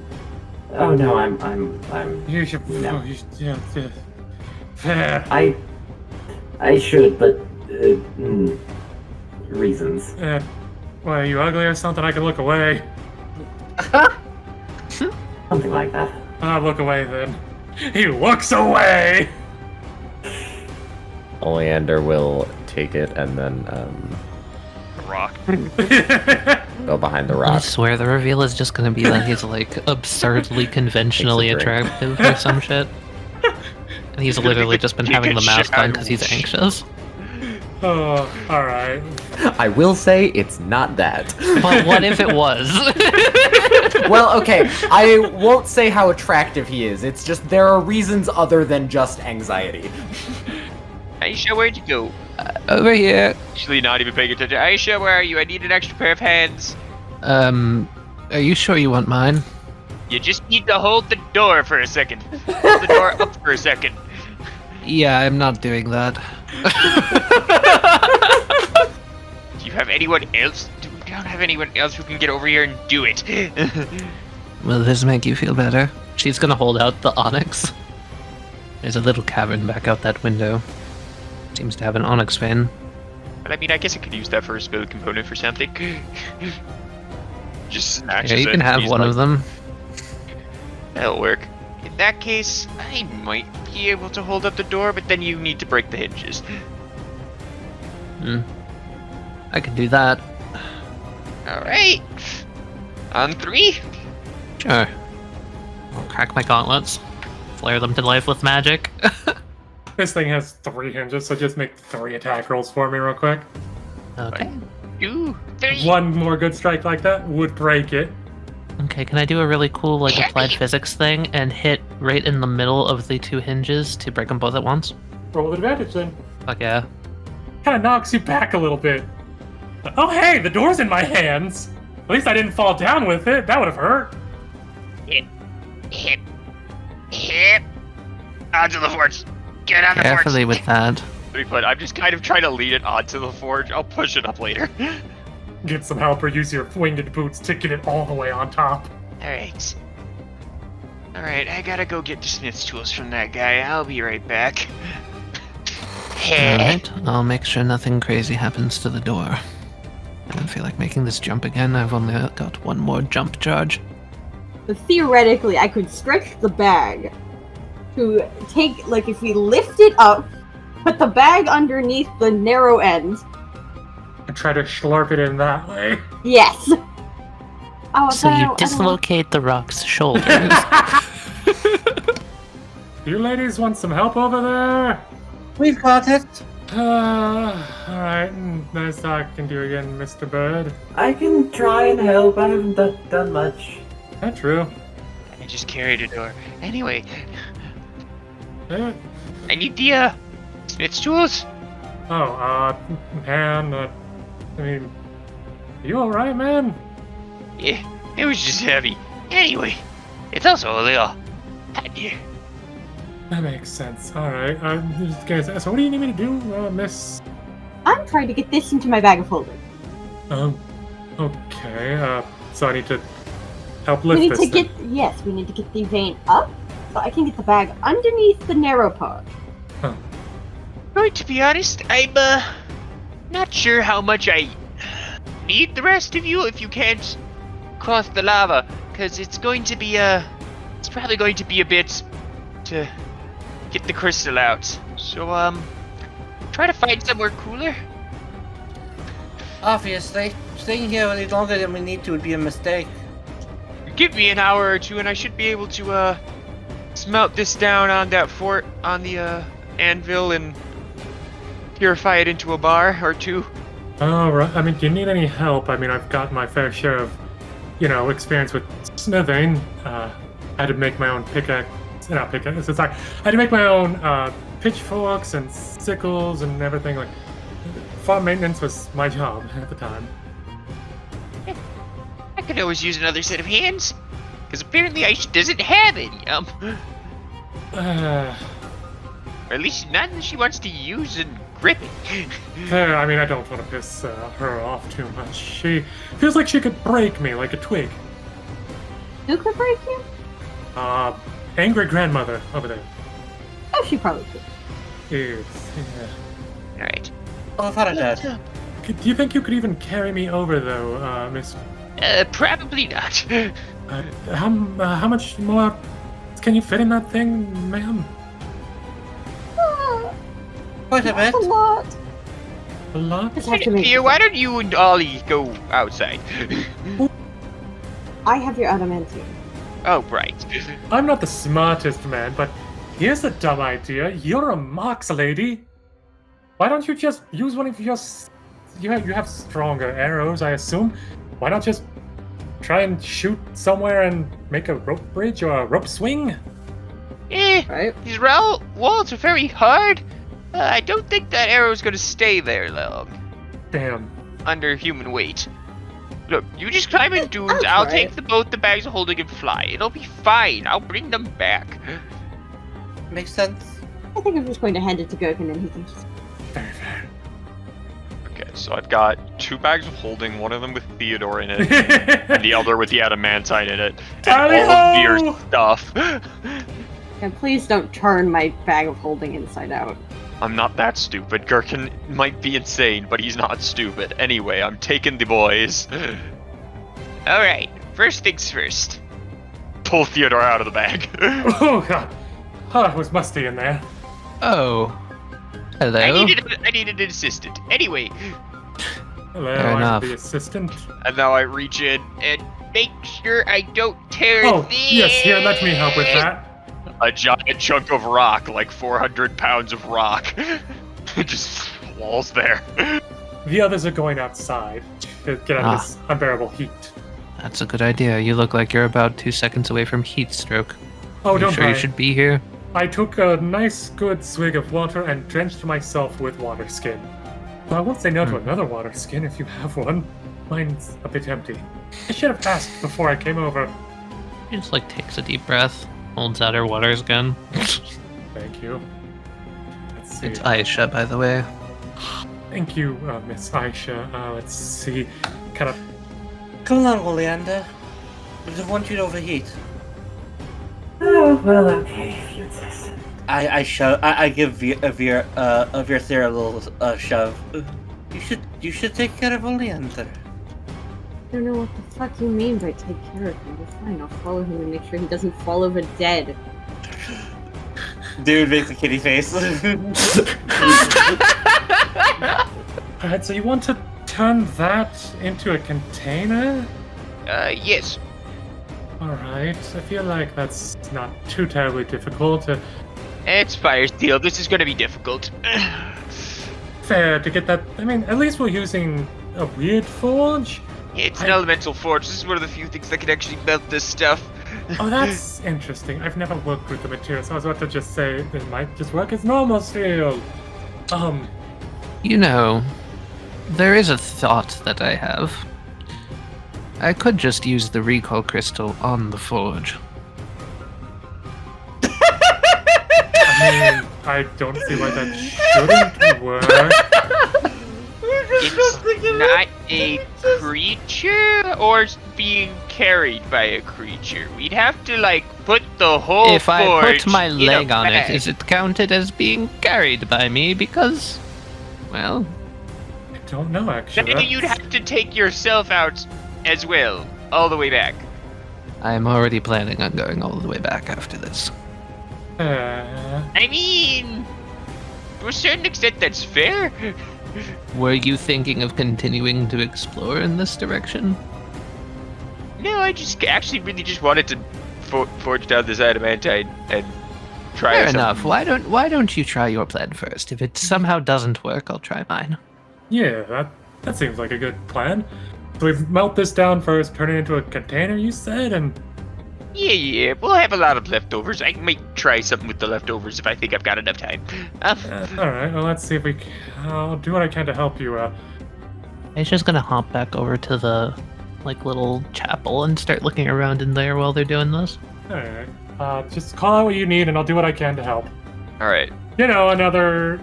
Oh no, I'm. You should... No. Yeah. I should, but reasons. Well, are you ugly or something? I can look away. Something like that. I'll look away then. He looks away! Oleander will take it and then Rock. go behind the I rock. swear the reveal is just gonna be that he's like absurdly conventionally Takes a drink. attractive or some shit. And he's literally just been having the mask on because he's anxious. Oh, alright. I will say it's not that. But what if it was? Well, okay, I won't say how attractive he is. It's just there are reasons other than just anxiety. Aishah, where'd you go? Over here. Actually, not even paying attention. Aishah, where are you? I need an extra pair of hands. Are you sure you want mine? You just need to hold the door for a second. Hold the door up for a second. Yeah, I'm not doing that. Do you have anyone else? We don't have anyone else who can get over here and do it. Will this make you feel better? She's gonna hold out the onyx. There's a little cavern back out that window. Seems to have an onyx vein. But I mean, I guess I could use that for a spell component for something. Just snatches Yeah, you it. can have He's one like, of them. That'll work. In that case, I might be able to hold up the door, but then you need to break the hinges. I could do that. Alright. On 3. Sure. I'll crack my gauntlets. Flare them to life with magic. This thing has 3 hinges, so just make 3 attack rolls for me real quick. Okay. 1, 2, 3. One more good strike like that would break it. Okay, can I do a really cool, like, applied physics thing and hit right in the middle of the 2 hinges to break them both at once? Roll with advantage then. Fuck yeah. Kind of knocks you back a little bit. Oh hey, the door's in my hands. At least I didn't fall down with it. That would have hurt. Hit. Onto the forge. Get on the Carefully forge. with that. But I'm just kind of trying to lead it onto the forge. I'll push it up later. Get some help or use your winged boots to get it all the way on top. Alright. Alright, I gotta go get the smith's tools from that guy. I'll be right back. Alright, I'll make sure nothing crazy happens to the door. I don't feel like making this jump again. I've only got one more jump charge. But theoretically, I could stretch the bag to take, like, if we lift it up, put the bag underneath the narrow end. And try to slurp it in that way. Yes. Oh, So but I you don't- dislocate the rock's shoulders. You ladies want some help over there? We've got it. Alright. Nice talking to you again, Mr. Bird. I can try and help. I haven't done much. That's true. I just carried a door. Anyway, Eh, I need the smith's tools. man, I mean, you alright, man? Yeah, it was just heavy. Anyway, it's also a little hot here. That makes sense. Alright, I'm just gonna say, so what do you need me to do, miss? I'm trying to get this into my bag of holding. Okay, so I need to help We lift need this to thing. get, yes, we need to get the vein up, so I can get the bag underneath the narrow part. Going to be honest, I'm not sure how much I need the rest of you if you can't cross the lava, because it's going to be it's probably going to be a bit to get the crystal out. So try to find somewhere cooler. Obviously, staying here any longer than we need to would be a mistake. Give me an hour or two, and I should be able to melt this down on that fort on the anvil and purify it into a bar or two. Oh, right. I mean, do you need any help? I mean, I've got my fair share of, experience with smithing. I had to make my own pickaxe. Not pickaxe. Sorry. I had to make my own pitchforks and sickles and everything. Like, farm maintenance was my job at the time. I could always use another set of hands, because apparently Aishah doesn't have any. Or at least none that she wants to use and grip it. I mean, I don't want to piss her off too much. She feels like she could break me like a twig. Who could break you? Angry grandmother over there. Oh, she probably could. Yes, yeah. Alright. Oh, I thought I did. Do you think you could even carry me over, though, Miss? Probably not. How much more can you fit in that thing, ma'am? Quite a bit. A lot. A lot? Just have to make Here, why don't you and Ollie go outside? I have your adamantium. Oh, right. I'm not the smartest man, but here's a dumb idea. You're a Mox lady. Why don't you just use one of your... You have stronger arrows, I assume. Why not just try and shoot somewhere and make a rope bridge or a rope swing? Right. These walls are very hard. I don't think that arrow's gonna stay there long. Damn. Under human weight. Look, you just climb in dunes, That's I'll right. take the bags of holding and fly. It'll be fine, I'll bring them back. Makes sense. I think I'm just going to hand it to Gerkin and he can just... Very fair. Okay, so I've got 2 bags of holding, one of them with Theodore in it, and the other with the adamantite in it, and all of your stuff. And please don't turn my bag of holding inside out. I'm not that stupid. Gerkin might be insane, but he's not stupid. Anyway, I'm taking the boys. Alright, first things first. Pull Theodore out of the bag. Oh, God. Oh, it was musty in there. Oh. Hello. I needed an assistant. Anyway, Hello, Fair I'm enough. the assistant. and now I reach in and make sure I don't tear Oh, this. yes, here, let me help with that. A giant chunk of rock, like 400 pounds of rock, just falls there. The others are going outside to get out of this unbearable heat. That's a good idea. You look like you're about 2 seconds away from heat stroke. Oh, You don't sure worry. you should be here? I took a nice good swig of water and drenched myself with water skin. Well, I won't say no to another water skin if you have one. Mine's a bit empty. I should have asked before I came over. She just takes a deep breath, holds out her water skin. Thank you. Let's see. It's Aishah, by the way. Thank you, Miss Aishah. Let's see. Kind of. Come along, Oleander. I don't want you to overheat. Oh, well, okay, if you insist. I give Vir'Thyra a little shove. You should take care of Oleander. I don't know what the fuck you mean by take care of him. We're fine. I'll follow him and make sure he doesn't fall over dead. Dude makes a kitty face. Alright, so you want to turn that into a container? Yes. Alright, I feel like that's not too terribly difficult. It's Fire Steel. This is gonna be difficult. Fair to get that. I mean, at least we're using a weird forge. It's an elemental forge. This is one of the few things that can actually melt this stuff. Oh, that's interesting. I've never worked with the materials. I was about to just say it might just work as normal steel. You know, there is a thought that I have. I could just use the recall crystal on the forge. I mean, I don't see why that shouldn't work. It's not a creature or being carried by a creature. We'd have to put the whole If I forge put my in a leg on it, bag. is it counted as being carried by me? Because, well, I don't know, actually. Then you'd have to take yourself out as well, all the way back. I'm already planning on going all the way back after this. I mean, to a certain extent, that's fair. Were you thinking of continuing to explore in this direction? No, I actually really just wanted to forge down this adamantine and try Fair some- enough. Why don't you try your plan first? If it somehow doesn't work, I'll try mine. Yeah, that seems like a good plan. So we melt this down first, turn it into a container, you said, and Yeah, we'll have a lot of leftovers. I might try something with the leftovers if I think I've got enough time. all right. Well, let's see if I'll do what I can to help you. Aishah's gonna hop back over to the little chapel and start looking around in there while they're doing this. All right. Just call out what you need, and I'll do what I can to help. All right. Another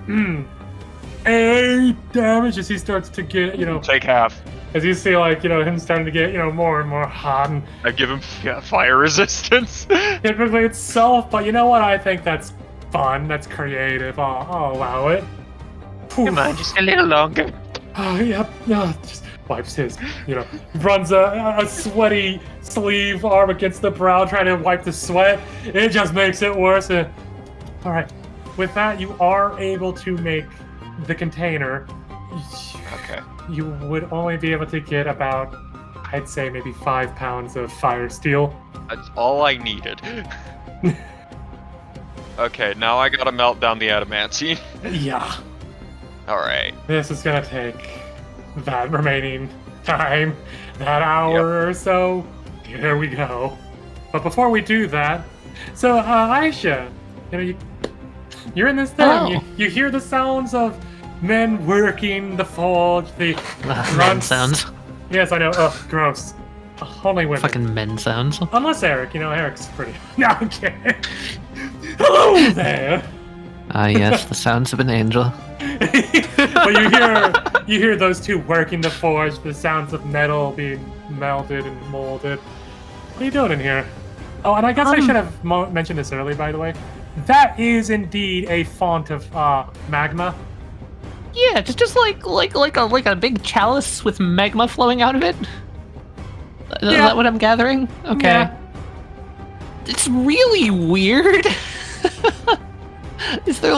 8 damage as he starts to get, Take half. as you see, him starting to get, more and more hot, and I give him fire resistance. typically itself, but you know what? I think that's fun. That's creative. I'll allow it. Come on, just a little longer. Oh, yep. Just wipes his, runs a sweaty sleeve arm against the brow, trying to wipe the sweat. It just makes it worse. All right. With that, you are able to make the container. Okay. You would only be able to get about, I'd say, maybe 5 pounds of fire steel. That's all I needed. Okay, now I gotta melt down the adamantine. Yeah. Alright. This is gonna take that remaining time, that hour or so. Here we go. But before we do that, so Aishah, you're in this thing. Oh. You hear the sounds of men working the forge, the Men grunts. sounds. Yes, I know. Ugh, gross. Only women. Fucking men sounds. Unless Eric, Eric's pretty. No, I'm kidding. Hello there. Ah, yes, the sounds of an angel. But you hear those two working the forge, the sounds of metal being melted and molded. What are you doing in here? Oh, and I guess I should have mentioned this earlier, by the way. That is indeed a font of magma. Yeah, just like a big chalice with magma flowing out of it. Is that what I'm gathering? Okay. Yeah. It's really weird. Is there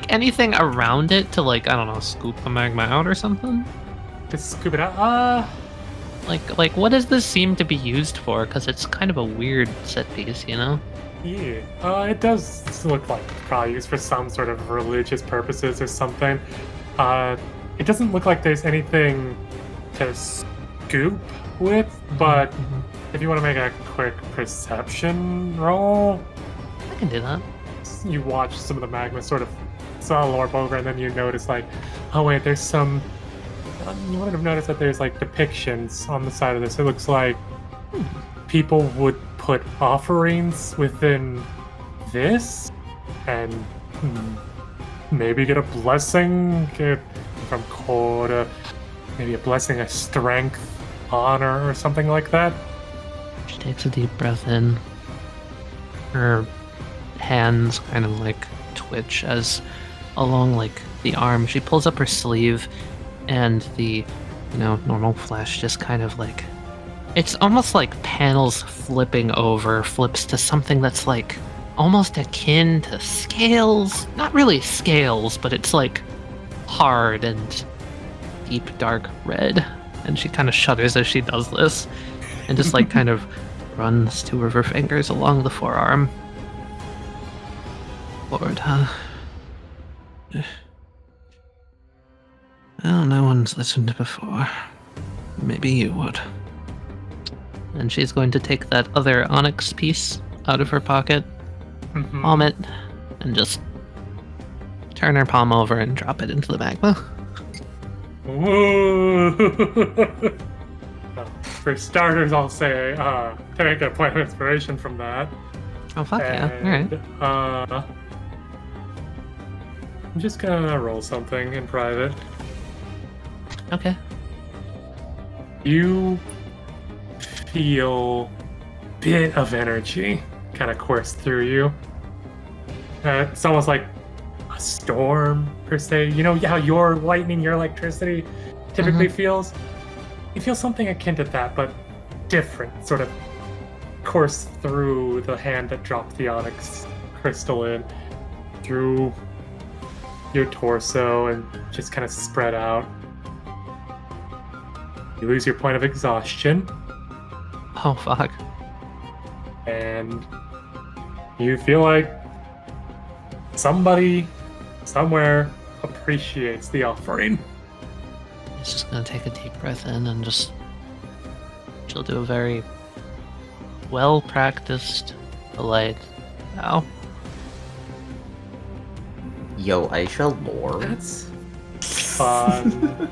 anything around it to I don't know, scoop the magma out or something? To scoop it out. Like what does this seem to be used for? Because it's kind of a weird set piece, Yeah. It does look like it's probably used for some sort of religious purposes or something. It doesn't look like there's anything to scoop with, but if you want to make a quick perception roll, I can do that. you watch some of the magma sort of warp over, and then you notice oh wait, there's some. You would have noticed that there's depictions on the side of this. It looks like people would put offerings within this, and maybe get a blessing from Korda, maybe a blessing of strength, honor, or something like that. She takes a deep breath in. Her hands kind of twitch as along the arm she pulls up her sleeve, and the normal flesh just kind of it's almost like panels flips to something that's almost akin to scales. Not really scales, but it's hard and deep dark red. And she kind of shudders as she does this, and just kind of runs two of her fingers along the forearm. Lord, huh? Well, no one's listened before. Maybe you would. And she's going to take that other onyx piece out of her pocket, palm it, and just turn her palm over and drop it into the magma. Ooh. For starters, I'll say take a point of inspiration from that. Oh, fuck yeah. And, Alright. I'm just gonna roll something in private. Okay. You feel a bit of energy kind of course through you. It's almost like a storm, per se. You know how your lightning, your electricity typically feels? You feel something akin to that, but different, sort of course through the hand that dropped the onyx crystal in, through your torso, and just kind of spread out. You lose your point of exhaustion. Oh, fuck. and you feel like somebody somewhere appreciates the offering. She's just gonna take a deep breath in and she'll do a very well-practiced, polite bow. Yo, Aishah lore. That's fun.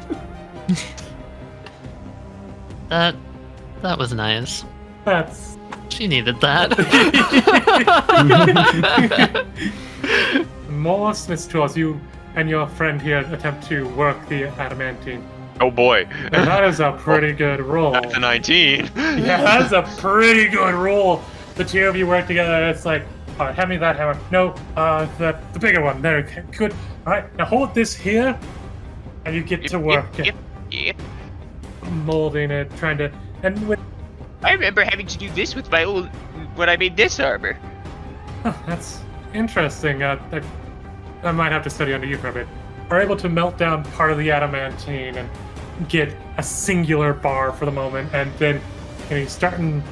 That was nice. That's She needed that. most Miss Tools, you and your friend here attempt to work the adamantine. Oh boy. And that is a pretty good roll. That's a 19. Yeah, that's a pretty good roll. The two of you work together. It's like, all right, hand me that hammer. No, the bigger one. There, good. All right, now hold this here, and you get to work Yep. molding it, trying to. And with I remember having to do this with my old when I made this armor. that's interesting. I might have to study under you for a bit. We're able to melt down part of the adamantine and get a singular bar for the moment, and then you're starting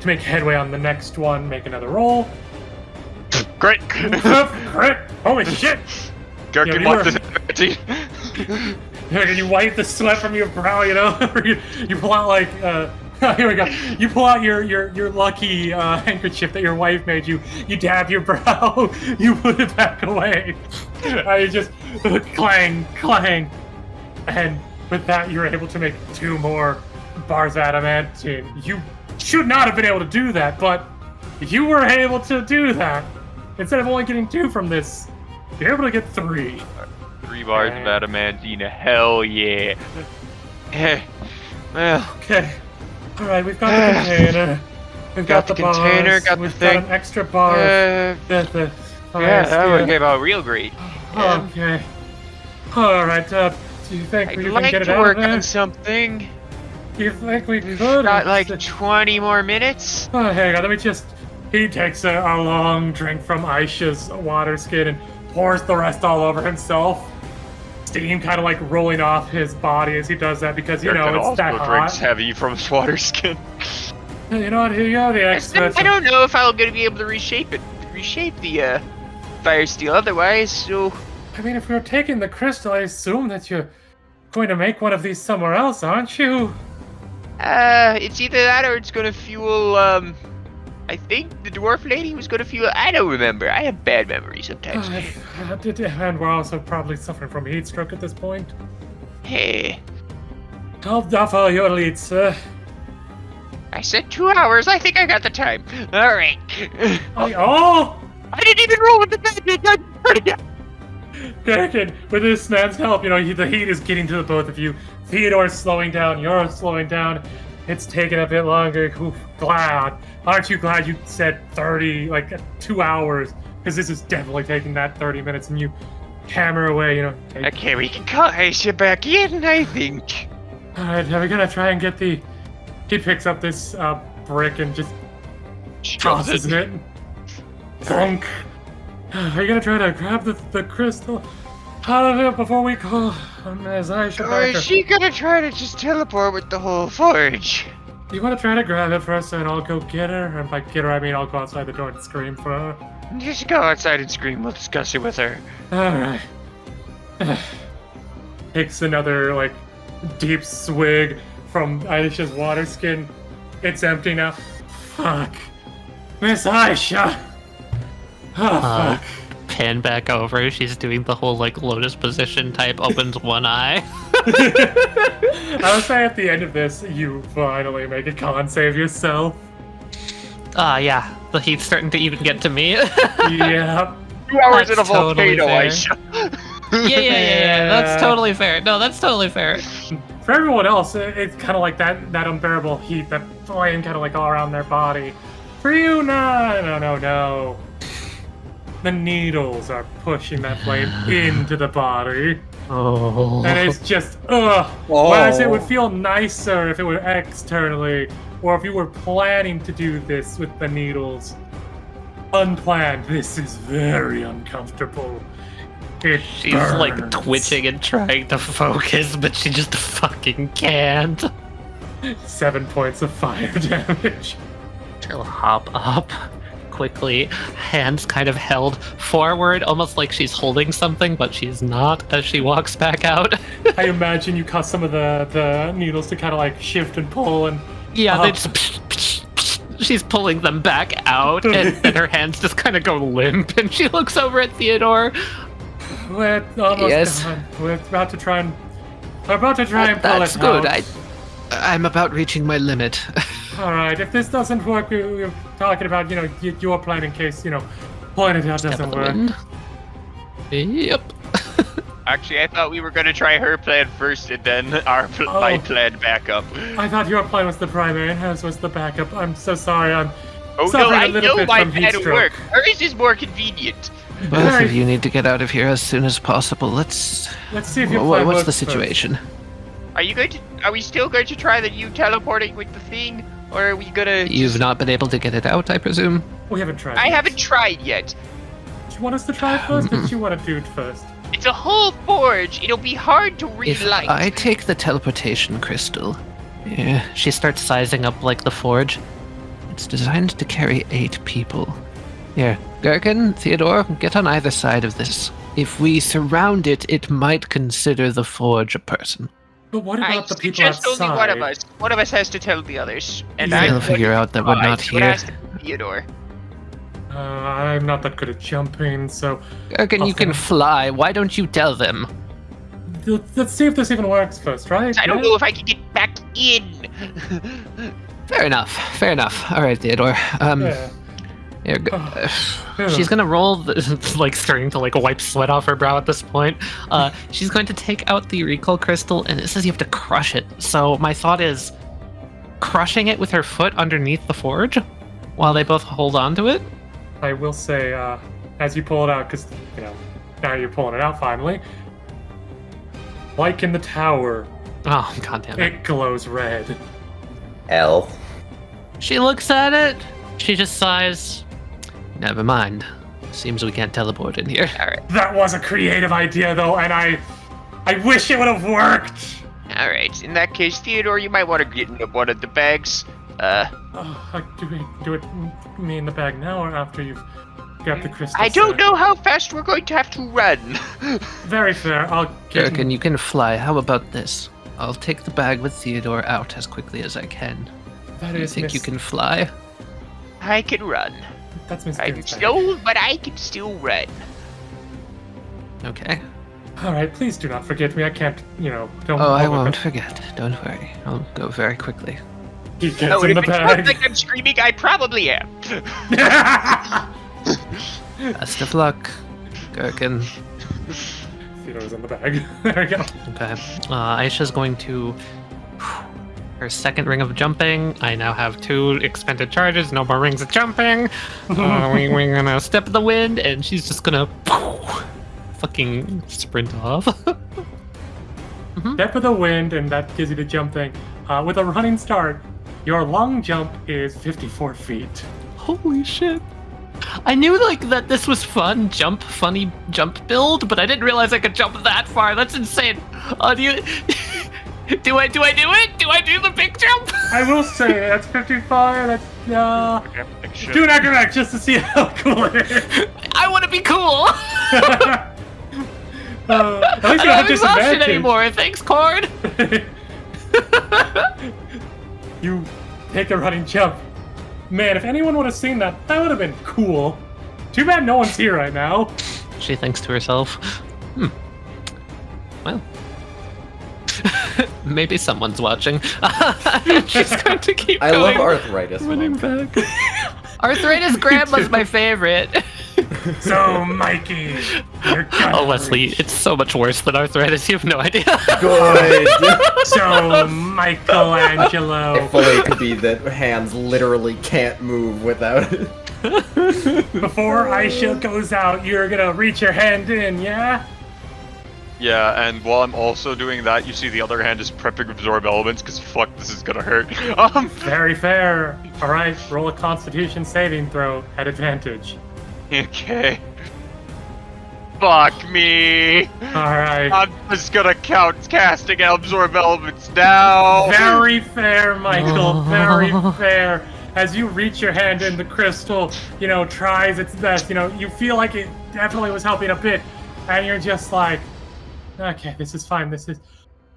to make headway on the next one. Make another roll. Great. Great! Holy shit! Gerkin you wants were- this. You wipe the sweat from your brow, you know? you pull out like here we go. You pull out your lucky handkerchief that your wife made you. You dab your brow. You put it back away. You just clang, clang, and with that you're able to make 2 more bars of adamantine. You should not have been able to do that, but you were able to do that. Instead of only getting 2 from this, you're able to get 3. 3 bars of adamantine. Hell yeah. Well, Okay. All right, we've got the container. We've got the container, bars. got the We've thing. got an extra bar. yeah, The that would came out real great. Okay. All right. Do you think I'd we can like get it to out work of there? on something. Do you think we We've could? got like 20 more minutes. Oh, hang on. Let me just. He takes a long drink from Aishah's water skin and pours the rest all over himself. Steam kind of like rolling off his body as he does that because you know Gerkin it's also that drinks hot. heavy from his water skin. You know what? Here you go, the experts. I don't know if I'm gonna be able to reshape the fire steel otherwise. So I mean, if you're taking the crystal, I assume that you're going to make one of these somewhere else, aren't you? it's either that or it's gonna fuel. I think the dwarf lady was gonna fuel. I don't remember. I have bad memory sometimes. And we're also probably suffering from heat stroke at this point. Hey, I'll follow your lead, sir. I said 2 hours. I think I got the time. All right. Oh! I didn't even roll with the bad. I'm again. Gerkin, with this man's help, you know, the heat is getting to the both of you. Theodore's slowing down, you're slowing down. It's taking a bit longer. Oof, glad. Aren't you glad you said 30, like 2 hours? Because this is definitely taking that 30 minutes and you hammer away, you know. Okay, we can call Aishah back in, I think. Alright, are we gonna try and get the... He picks up this brick and just tosses it. Thunk. Are you gonna try to grab the crystal out of it before we call Ms. Aishah Or back? is she gonna try to just teleport with the whole forge? You wanna try to grab it first and I'll go get her? And by get her, I mean I'll go outside the door and scream for her. Just go outside and scream. We'll discuss it with her. Alright. Takes another, like, deep swig from Aishah's water skin. It's empty now. Fuck. Miss Aishah! Oh, fuck. Pan back over. She's doing the whole like lotus position type. Opens one eye. I would say at the end of this, you finally make a con save yourself. Yeah. The heat's starting to even get to me. Yeah. 2 hours in a That's totally volcano, fair. Aishah. Yeah. That's totally fair. No, that's totally fair. For everyone else, it's kind of like that unbearable heat, that flame kind of like all around their body. For you, no. The needles are pushing that flame into the body. Oh. And it's just, Whereas it would feel nicer if it were externally, or if you were planning to do this with the needles. Unplanned, this is very uncomfortable. She's like twitching and trying to focus, but she just fucking can't. 7 points of fire damage. She'll hop up quickly, hands kind of held forward, almost like she's holding something, but she's not as she walks back out. I imagine you cause some of the needles to kind of like shift and pull and. Yeah, they just. She's pulling them back out, and her hands just kind of go limp, and she looks over at Theodore. We're almost Yes. done. We're about to try and pull That's it good. out. I'm about reaching my limit. All right, if this doesn't work, we're talking about, your plan in case, pulling it out Step doesn't of the work. wind. Yep. Actually, I thought we were gonna try her plan first and then my plan back up. I thought your plan was the primary and hers was the backup. I'm so sorry. I'm Oh no, suffering I a little know bit my from heat plan will stroke. work. Hers is more convenient. Both of you need to get out of here as soon as possible. Let's see if your Wha- plan What's works the first. situation? Are we still going to try the you teleporting with the thing? Or are we gonna You've not been able to get it out, I presume? We haven't tried. I yet. haven't tried yet. Do you want us to try it first, or do you want to do it first? It's a whole forge. It'll be hard to If relight. I take the teleportation crystal, yeah, She starts sizing up like the forge. it's designed to carry 8 people. Here, Gerkin, Theodore, get on either side of this. If we surround it, it might consider the forge a person. But what I about the people suggest outside? only one of us. One of us has to tell the others. And Yeah. I'm They'll figure out that we're not so it here. has to be Theodore. I'm not that good at jumping, so Gerkin, you can Okay. fly. Why don't you tell them? let's see if this even works first, right? I don't Yeah? know if I can get back in. Fair enough. Fair enough. All right, Theodore. Yeah. Here, Yeah. she's gonna roll, like starting to like wipe sweat off her brow at this point. She's going to take out the recall crystal, and it says you have to crush it. So my thought is, crushing it with her foot underneath the forge, while they both hold on to it. I will say, as you pull it out, because now you're pulling it out finally. Like in the tower, Oh, goddamn it! it glows red. L. She looks at it. She just sighs. Never mind. Seems we can't teleport in here. All right. That was a creative idea, though, and I wish it would have worked. All right. In that case, Theodore, you might want to get into one of the bags. Do we do it me in the bag now or after you've grabbed the crystal? I don't set? know how fast we're going to have to run. Very fair. I'll get. Gerkin, you can fly. How about this? I'll take the bag with Theodore out as quickly as I can. That You is think Miss, you can fly? I can run. That's Miss I'm Gibbs' bag. slow, but I can still run. Okay. All right, please do not forget me. I can't, don't. Oh, I hold it, won't but forget. Don't worry. I'll go very quickly. He gets Oh, in and the if it sounds bag. like I'm screaming, I probably am. Best of luck, Gerkin. Theodore's in the bag. There we go. Okay. Aisha's going to. Her second ring of jumping. I now have 2 expended charges. No more rings of jumping. We're gonna step the wind, and she's just gonna fucking sprint off. Step of the wind, and that gives you the jump thing. With a running start, your long jump is 54 feet. Holy shit! I knew that this was funny jump build, but I didn't realize I could jump that far. That's insane. Do you? Do I do it? Do I do the big jump? I will say that's 55. That's do an acrobatic just to see how cool it is. I want to be cool. At least I you don't don't have have exhaustion disadvantage. anymore. Thanks, Cord. You take a running jump. Man, if anyone would have seen that, that would have been cool. Too bad no one's here right now. She thinks to herself, well, maybe someone's watching. She's going to keep I love going. arthritis. Running Monk. back. Arthritis Grandma's my favorite. So, Mikey, you're gonna Oh, Wesley, reach. it's so much worse than arthritis. You have no idea. Good. So, Michelangelo. If only it could be that hands literally can't move without it. Before Aishah goes out, you're gonna reach your hand in, yeah? Yeah, and while I'm also doing that, you see the other hand is prepping absorb elements, because fuck, this is gonna hurt. Very fair. Alright, roll a constitution saving throw at advantage. Okay. Fuck me! Alright. I'm just gonna count casting and absorb elements now! Very fair, Michael. Very fair. as you reach your hand in, the crystal, tries its best. You feel like it definitely was helping a bit, and you're just like, okay, this is fine. This is.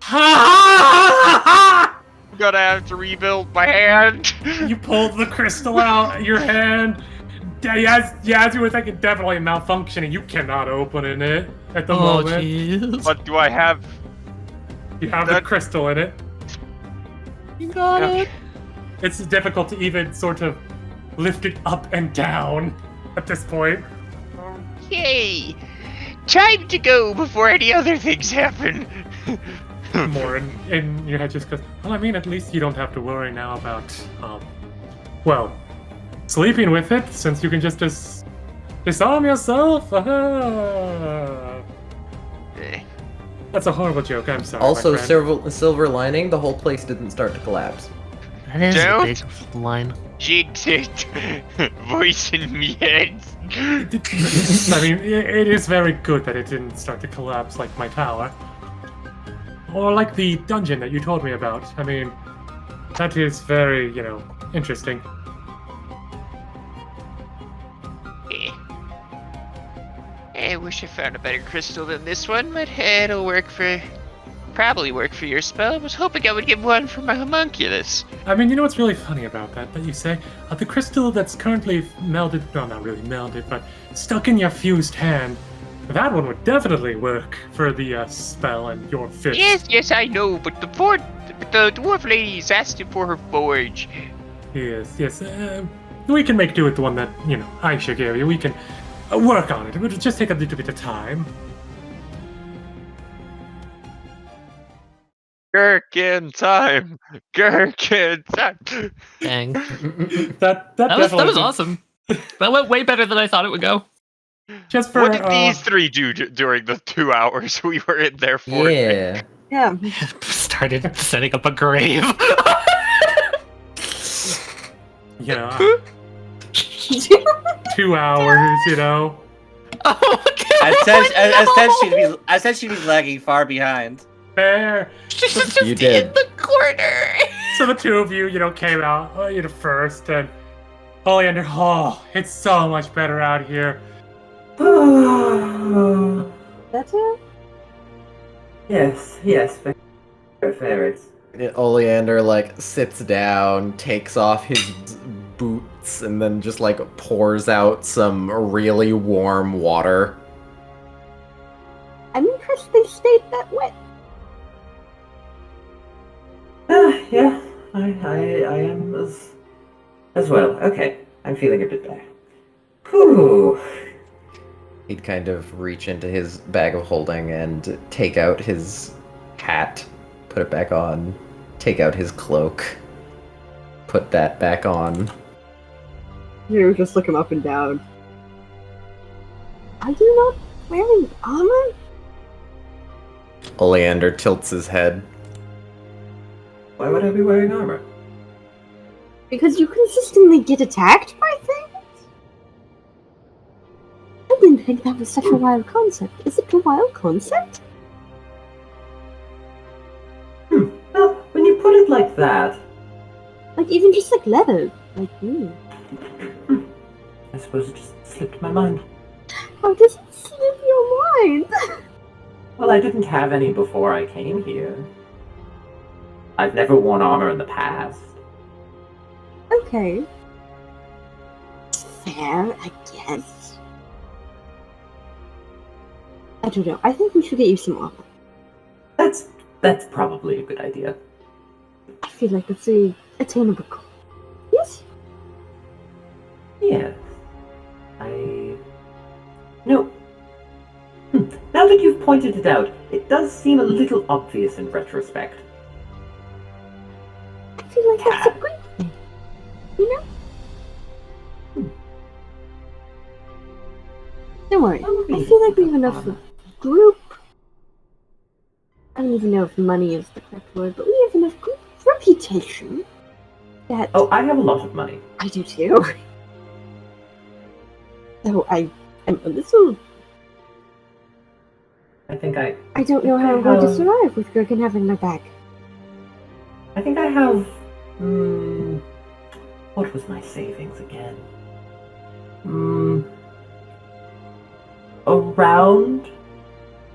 I'm gonna have to rebuild my hand. You pulled the crystal out your hand. As you were thinking, definitely malfunctioning. You cannot open it at the moment. Jeez. What do I have? You have the crystal in it. You got it. It's difficult to even sort of lift it up and down at this point. Okay. Time to go before any other things happen. More in your head just goes, well, I mean, at least you don't have to worry now about, sleeping with it, since you can just disarm yourself. That's a horrible joke, I'm sorry. Also, my friend. silver lining, the whole place didn't start to collapse. That is Don't. a big line. Jinx it. Voice in me head. I mean, it is very good that it didn't start to collapse like my tower. Or like the dungeon that you told me about. I mean, that is very, interesting. I wish I found a better crystal than this one, but it'll probably work for your spell. I was hoping I would get one for my homunculus. I mean, you know what's really funny about that you say? The crystal that's currently melded, no, not really melded, but stuck in your fused hand, that one would definitely work for the spell and your fist. Yes, I know, but the dwarf lady's asking for her forge. Yes. We can make do with the one that, Aishah gave you. We can work on it. It'll just take a little bit of time. Gerkin time! Gerkin time! Dang. That was awesome. That went way better than I thought it would go. Just for What did these three do during the 2 hours we were in there for? Yeah. Yeah. Started setting up a grave. 2 hours, Oh, I said she'd be lagging far behind. Fair. She's just You did. in the corner. So the two of you, came out, first, and Oleander, it's so much better out here. That's it? Yes, fair. It's Oleander, sits down, takes off his boots, and then just, pours out some really warm water. I'm impressed they stayed that wet. yeah, I am as well. Okay, I'm feeling a bit better. Whew. He'd kind of reach into his bag of holding and take out his hat, put it back on, take out his cloak, put that back on. You just look him up and down. Are you not wearing armor? Oleander tilts his head. Why would I be wearing armor? Because you consistently get attacked by things? I didn't think that was such a wild concept. Is it a wild concept? Well, when you put it like that, Even just leather. I suppose it just slipped my mind. How does it slip your mind? Well, I didn't have any before I came here. I've never worn armor in the past. Okay. Fair, I guess. I don't know. I think we should get you some armor. That's probably a good idea. I feel like it's a attainable goal. Yes? Yes. No. Now that you've pointed it out, it does seem a little obvious in retrospect. I feel like that's a great thing. Don't worry. I feel like we have enough group. I don't even know if money is the correct word, but we have enough group reputation that. Oh, I have a lot of money. I do too. So I'm a little. I don't know how I'm going to survive with Gerkin having my back. think I have... What was my savings again? Around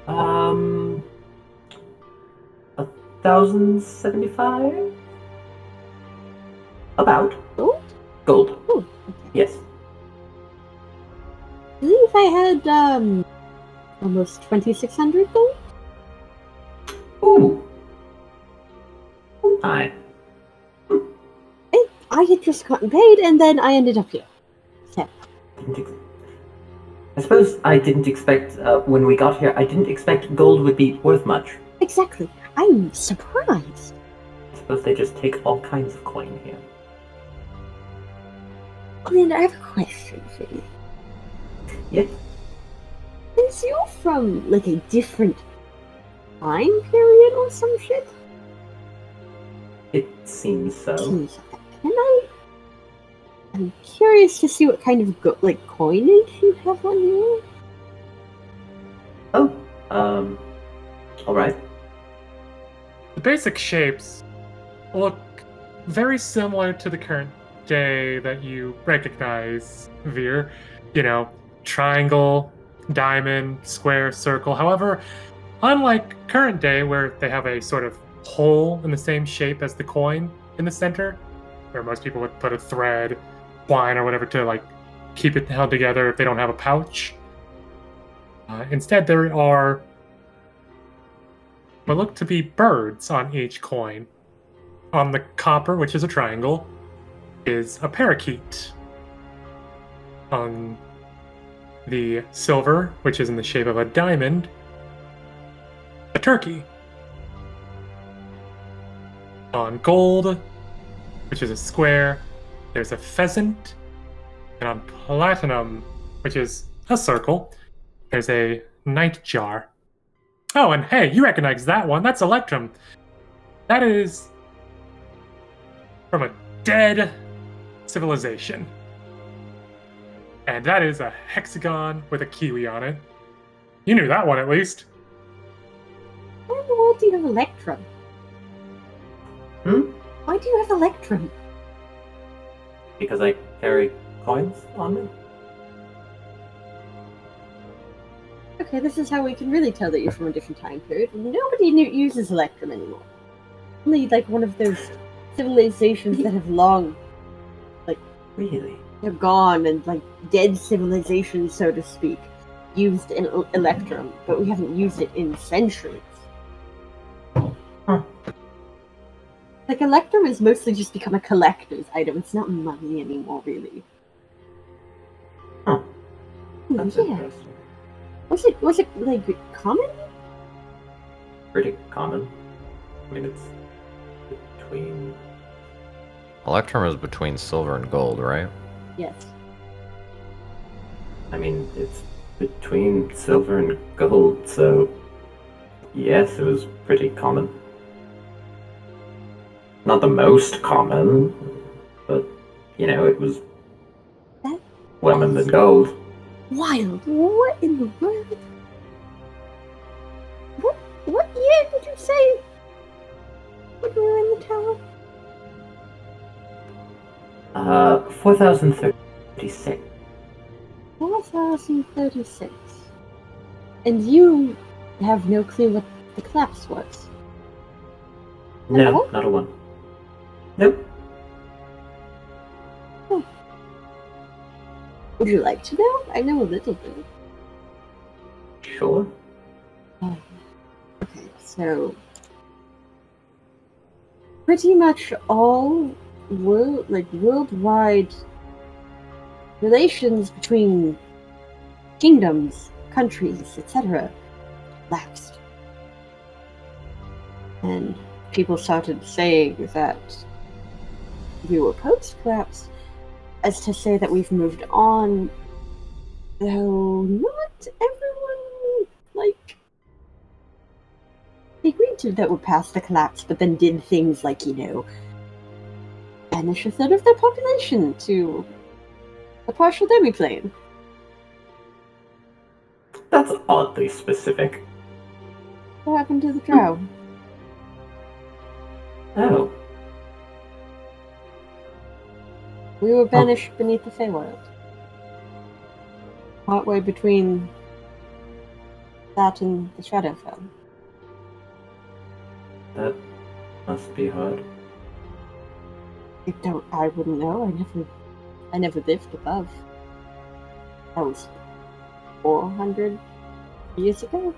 1,075? About. Gold? Gold. Oh, okay. Yes. I believe I had almost 2,600 gold. Ooh. Hi. I had just gotten paid, and then I ended up here. So. I suppose I didn't expect, when we got here, I didn't expect gold would be worth much. Exactly. I'm surprised. I suppose they just take all kinds of coin here. Oleander, I have a question for you. Yeah? Since you're from, like, a different time period or some shit? It seems so. I'm curious to see what kind of coinage you have on you. Oh, alright. The basic shapes look very similar to the current day that you recognize, Vir. You know, triangle, diamond, square, circle. However, unlike current day where they have a sort of hole in the same shape as the coin in the center, where most people would put a thread, twine, or whatever to like keep it held together if they don't have a pouch. Instead, there are what look to be birds on each coin. On the copper, which is a triangle, is a parakeet. On the silver, which is in the shape of a diamond, a turkey. On gold, which is a square, there's a pheasant. And on platinum, which is a circle, there's a nightjar. Oh, and hey, you recognize that one. That's Electrum. That is from a dead civilization. And that is a hexagon with a kiwi on it. You knew that one, at least. Why in the world do you have Electrum? Hmm? Why do you have Electrum? Because I carry coins on me? Okay, this is how we can really tell that you're from a different time period. Nobody uses Electrum anymore. Only like one of those civilizations that have long, Really? they're gone, and like dead civilizations, so to speak, used an Electrum, but we haven't used it in centuries. Huh. Like Electrum has mostly just become a collector's item. It's not money anymore, really. Huh. That's Yeah. interesting. Was it like common? Pretty common. I mean, it's between... Electrum is between silver and gold, right? Yes. I mean, it's between silver and gold, so... Yes, it was pretty common. Not the most common, but, you know, it was That women than gold. wild. What in the world? What year did you say? When we were in the tower? 4036. 4036. And you have no clue what the collapse was? No, all? not a one. Nope. Would you like to know? I know a little bit. Sure. Okay, so pretty much all worldwide relations between kingdoms, countries, etc. lapsed. And people started saying that we were post-collapse, as to say that we've moved on, though not everyone, they agreed to that we're past the collapse, but then did things like, banish a third of their population to a partial demiplane. That's oddly specific. What happened to the drow? Oh. We were banished beneath the Feywild. Partway between that and the Shadowfell. That must be hard. I wouldn't know. I never lived above. That was 400 years ago.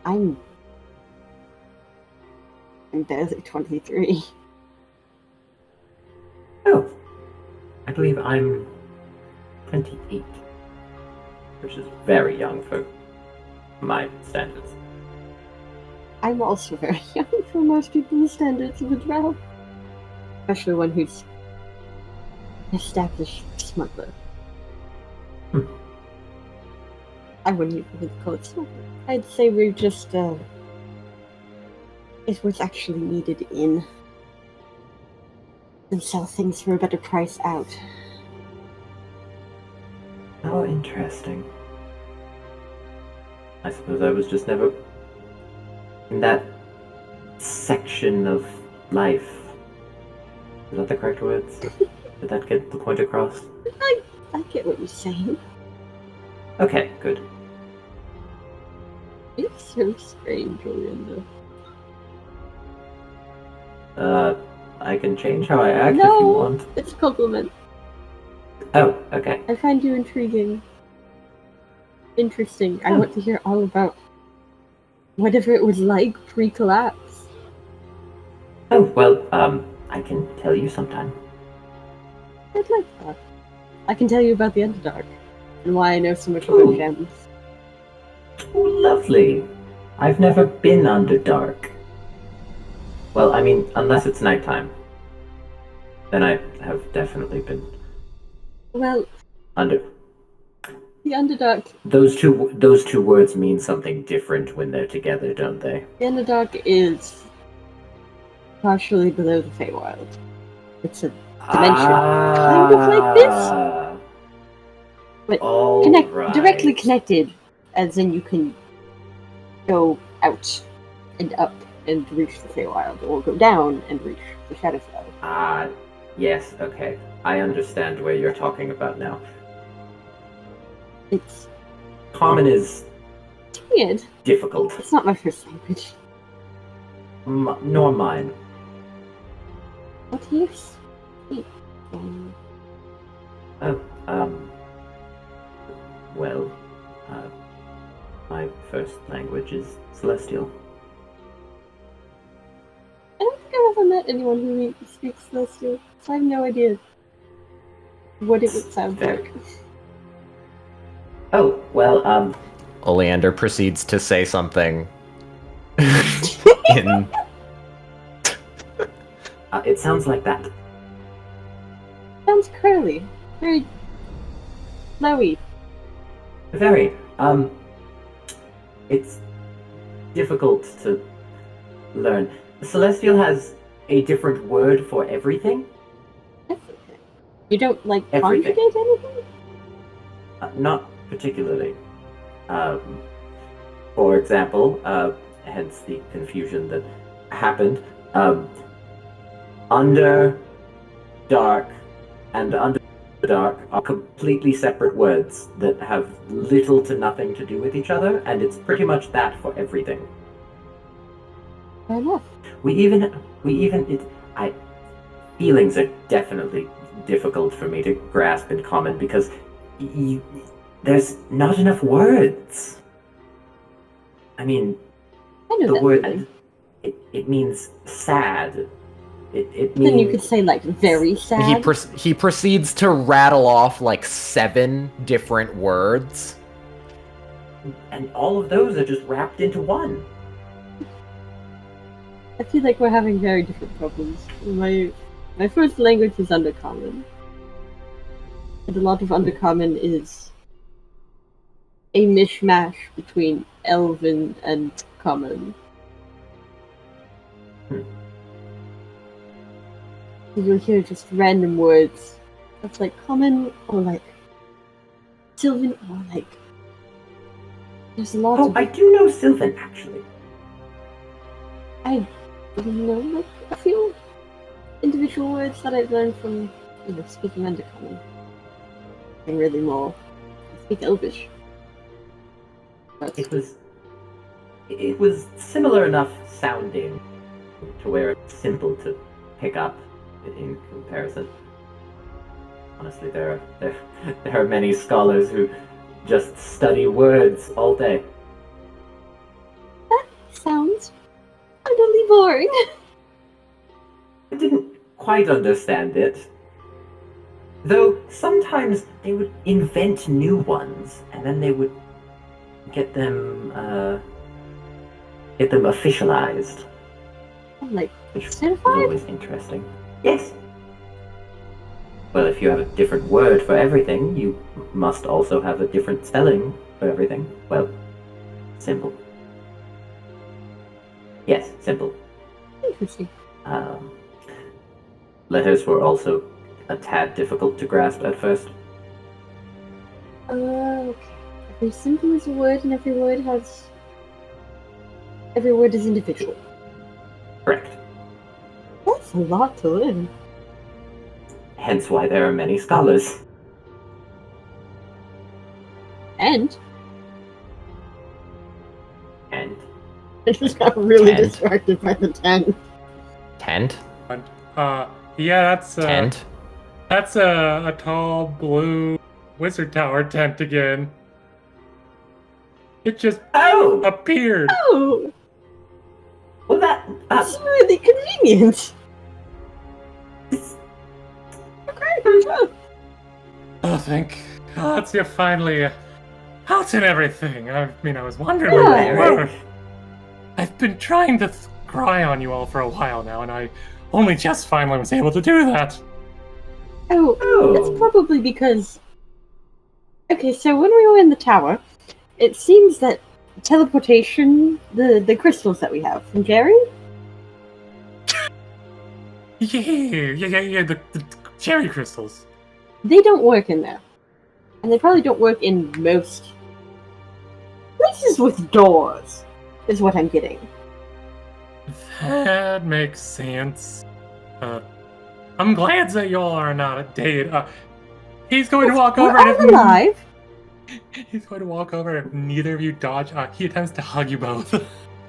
I'm barely 23. Oh, I believe I'm 28, which is very young for my standards. I'm also very young for most people's standards of a drow. Especially one who's established smuggler. I wouldn't even really call it smuggler. I'd say we're just, it was actually needed in. And sell things for a better price out. How interesting. I suppose I was just never in that section of life. Is that the correct words? Did that get the point across? I get what you're saying. Okay, good. It's so strange, Oleander. I can change how I act if you No, want. it's a compliment. Oh, okay. I find you intriguing. Interesting. I want to hear all about whatever it was like pre-collapse. Oh, well, I can tell you sometime. I'd like that. I can tell you about the Underdark and why I know so much about gems. Oh, lovely. I've never been Underdark. Well, I mean, unless it's nighttime. Then I have definitely been Well, under. the Underdark. Those two words mean something different when they're together, don't they? The Underdark is partially below the Feywild. It's a dimension kind of like this, but directly connected, as in you can go out and up and reach the Feywild, or go down and reach the Shadowfell. Ah, yes, okay. I understand where you're talking about now. It's Common is weird. difficult. It's not my first language. Nor mine. What do you speak? Well, my first language is Celestial. I don't think I've ever met anyone who speaks Celestial, so I have no idea what it would sound like. Oh, well, Oleander proceeds to say something in... it sounds like that. Sounds curly. Very flowy. Very. It's difficult to learn. Celestial has a different word for everything. Everything. You don't, like, Everything. conjugate anything? Not particularly. For example, hence the confusion that happened. Under, dark, and underdark are completely separate words that have little to nothing to do with each other, and it's pretty much that for everything. Fair enough. Feelings are definitely difficult for me to grasp in common because there's not enough words. I mean, I know the that word feeling. it means sad. It means Then you could say, like, very sad. He proceeds to rattle off like 7 different words. and all of those are just wrapped into one. I feel like we're having very different problems. My first language is Undercommon. And a lot of Undercommon is a mishmash between Elven and Common. You'll hear just random words. That's like Common, or like Sylvan, or like... There's a lot Oh, of... I do know Sylvan, actually. I know, like, a few individuals individual words that I've learned from, speaking Undercommon. And really more. I speak Elvish. But It was similar enough sounding to where it's simple to pick up in comparison. Honestly, there are many scholars who just study words all day. that sounds utterly boring. I didn't quite understand it. Though sometimes they would invent new ones, and then they would get them officialized, Like, which was certified? always interesting. Yes. Well, if you have a different word for everything, you must also have a different spelling for everything. Well, simple. Yes, simple. Interesting. Letters were also a tad difficult to grasp at first. Okay. Every symbol is a word, and every word is individual. Correct. That's a lot to learn. Hence why there are many scholars. And And I just got really And? distracted by the tent. Tent? Yeah, Tent? that's a tall blue wizard tower tent again. It just appeared. Oh, well, that's really convenient. Okay. Oh, thank God, you're finally out and everything. I mean, I was wondering Yeah. where you were. I've been trying to cry on you all for a while now, and I only just finally was able to do that. Oh, that's probably because. Okay, so when we were in the tower, it seems that teleportation, the crystals that we have from Jerry, Yeah, the cherry crystals. they don't work in there. And they probably don't work in most places with doors, is what I'm getting. That makes sense. I'm glad that y'all are not dead. He's going to walk over We're and all alive. he's going to walk over and if neither of you dodge. He attempts to hug you both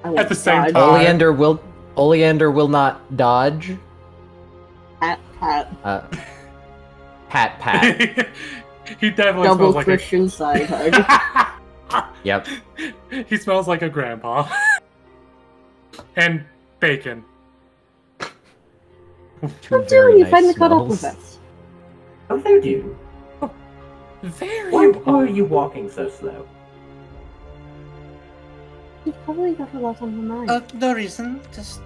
I at the same dodge. time. Oleander will not dodge. Pat. Pat. He definitely Double smells like Christian side hug. Yep. He smells like a grandpa. And bacon. Two What very doing? You nice finally caught up with smells. us. Oh, there, Dune. There Why you are are. you walking so slow? You've probably got a lot on your mind. No reason. Just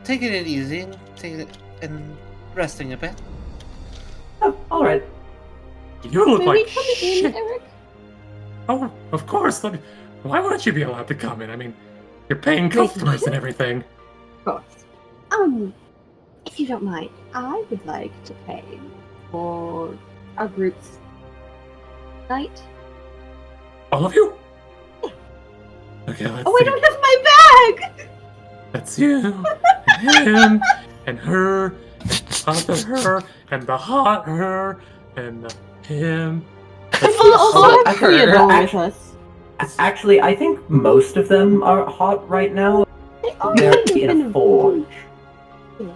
taking it easy, and resting a bit. Oh, all right. You look May like we come in, shit. Eric? Oh, of course. Why wouldn't you be allowed to come in? I mean, you're paying customers and everything. Of course. If you don't mind, I would like to pay for our group's night. All of you? Okay, let's Oh, I see. don't have my bag! That's you, and him, and her, and the other her, and the hot her, and him. And we also Oh, have I heard- Theodore I- with us. Actually, I think most of them are hot right now. They all They're kind of in been a forge.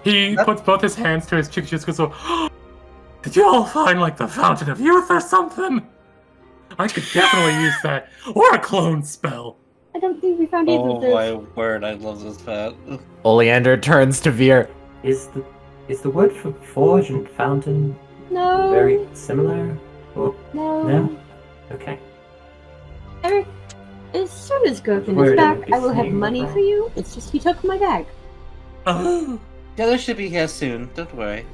He puts both his hands to his cheeks, just goes, did you all find, like, the Fountain of Youth or something? I could definitely use that. Or a clone spell. I don't think we found either of those. my word, I love this pat. Oleander turns to Vir. Is the word for forge and fountain No. very similar? Or No. no? Okay. Eric, as soon as Gerkin Word is I might back, be I will have saying money wrong. for you. It's just he took my bag. Oh, The other should be here soon. Don't worry.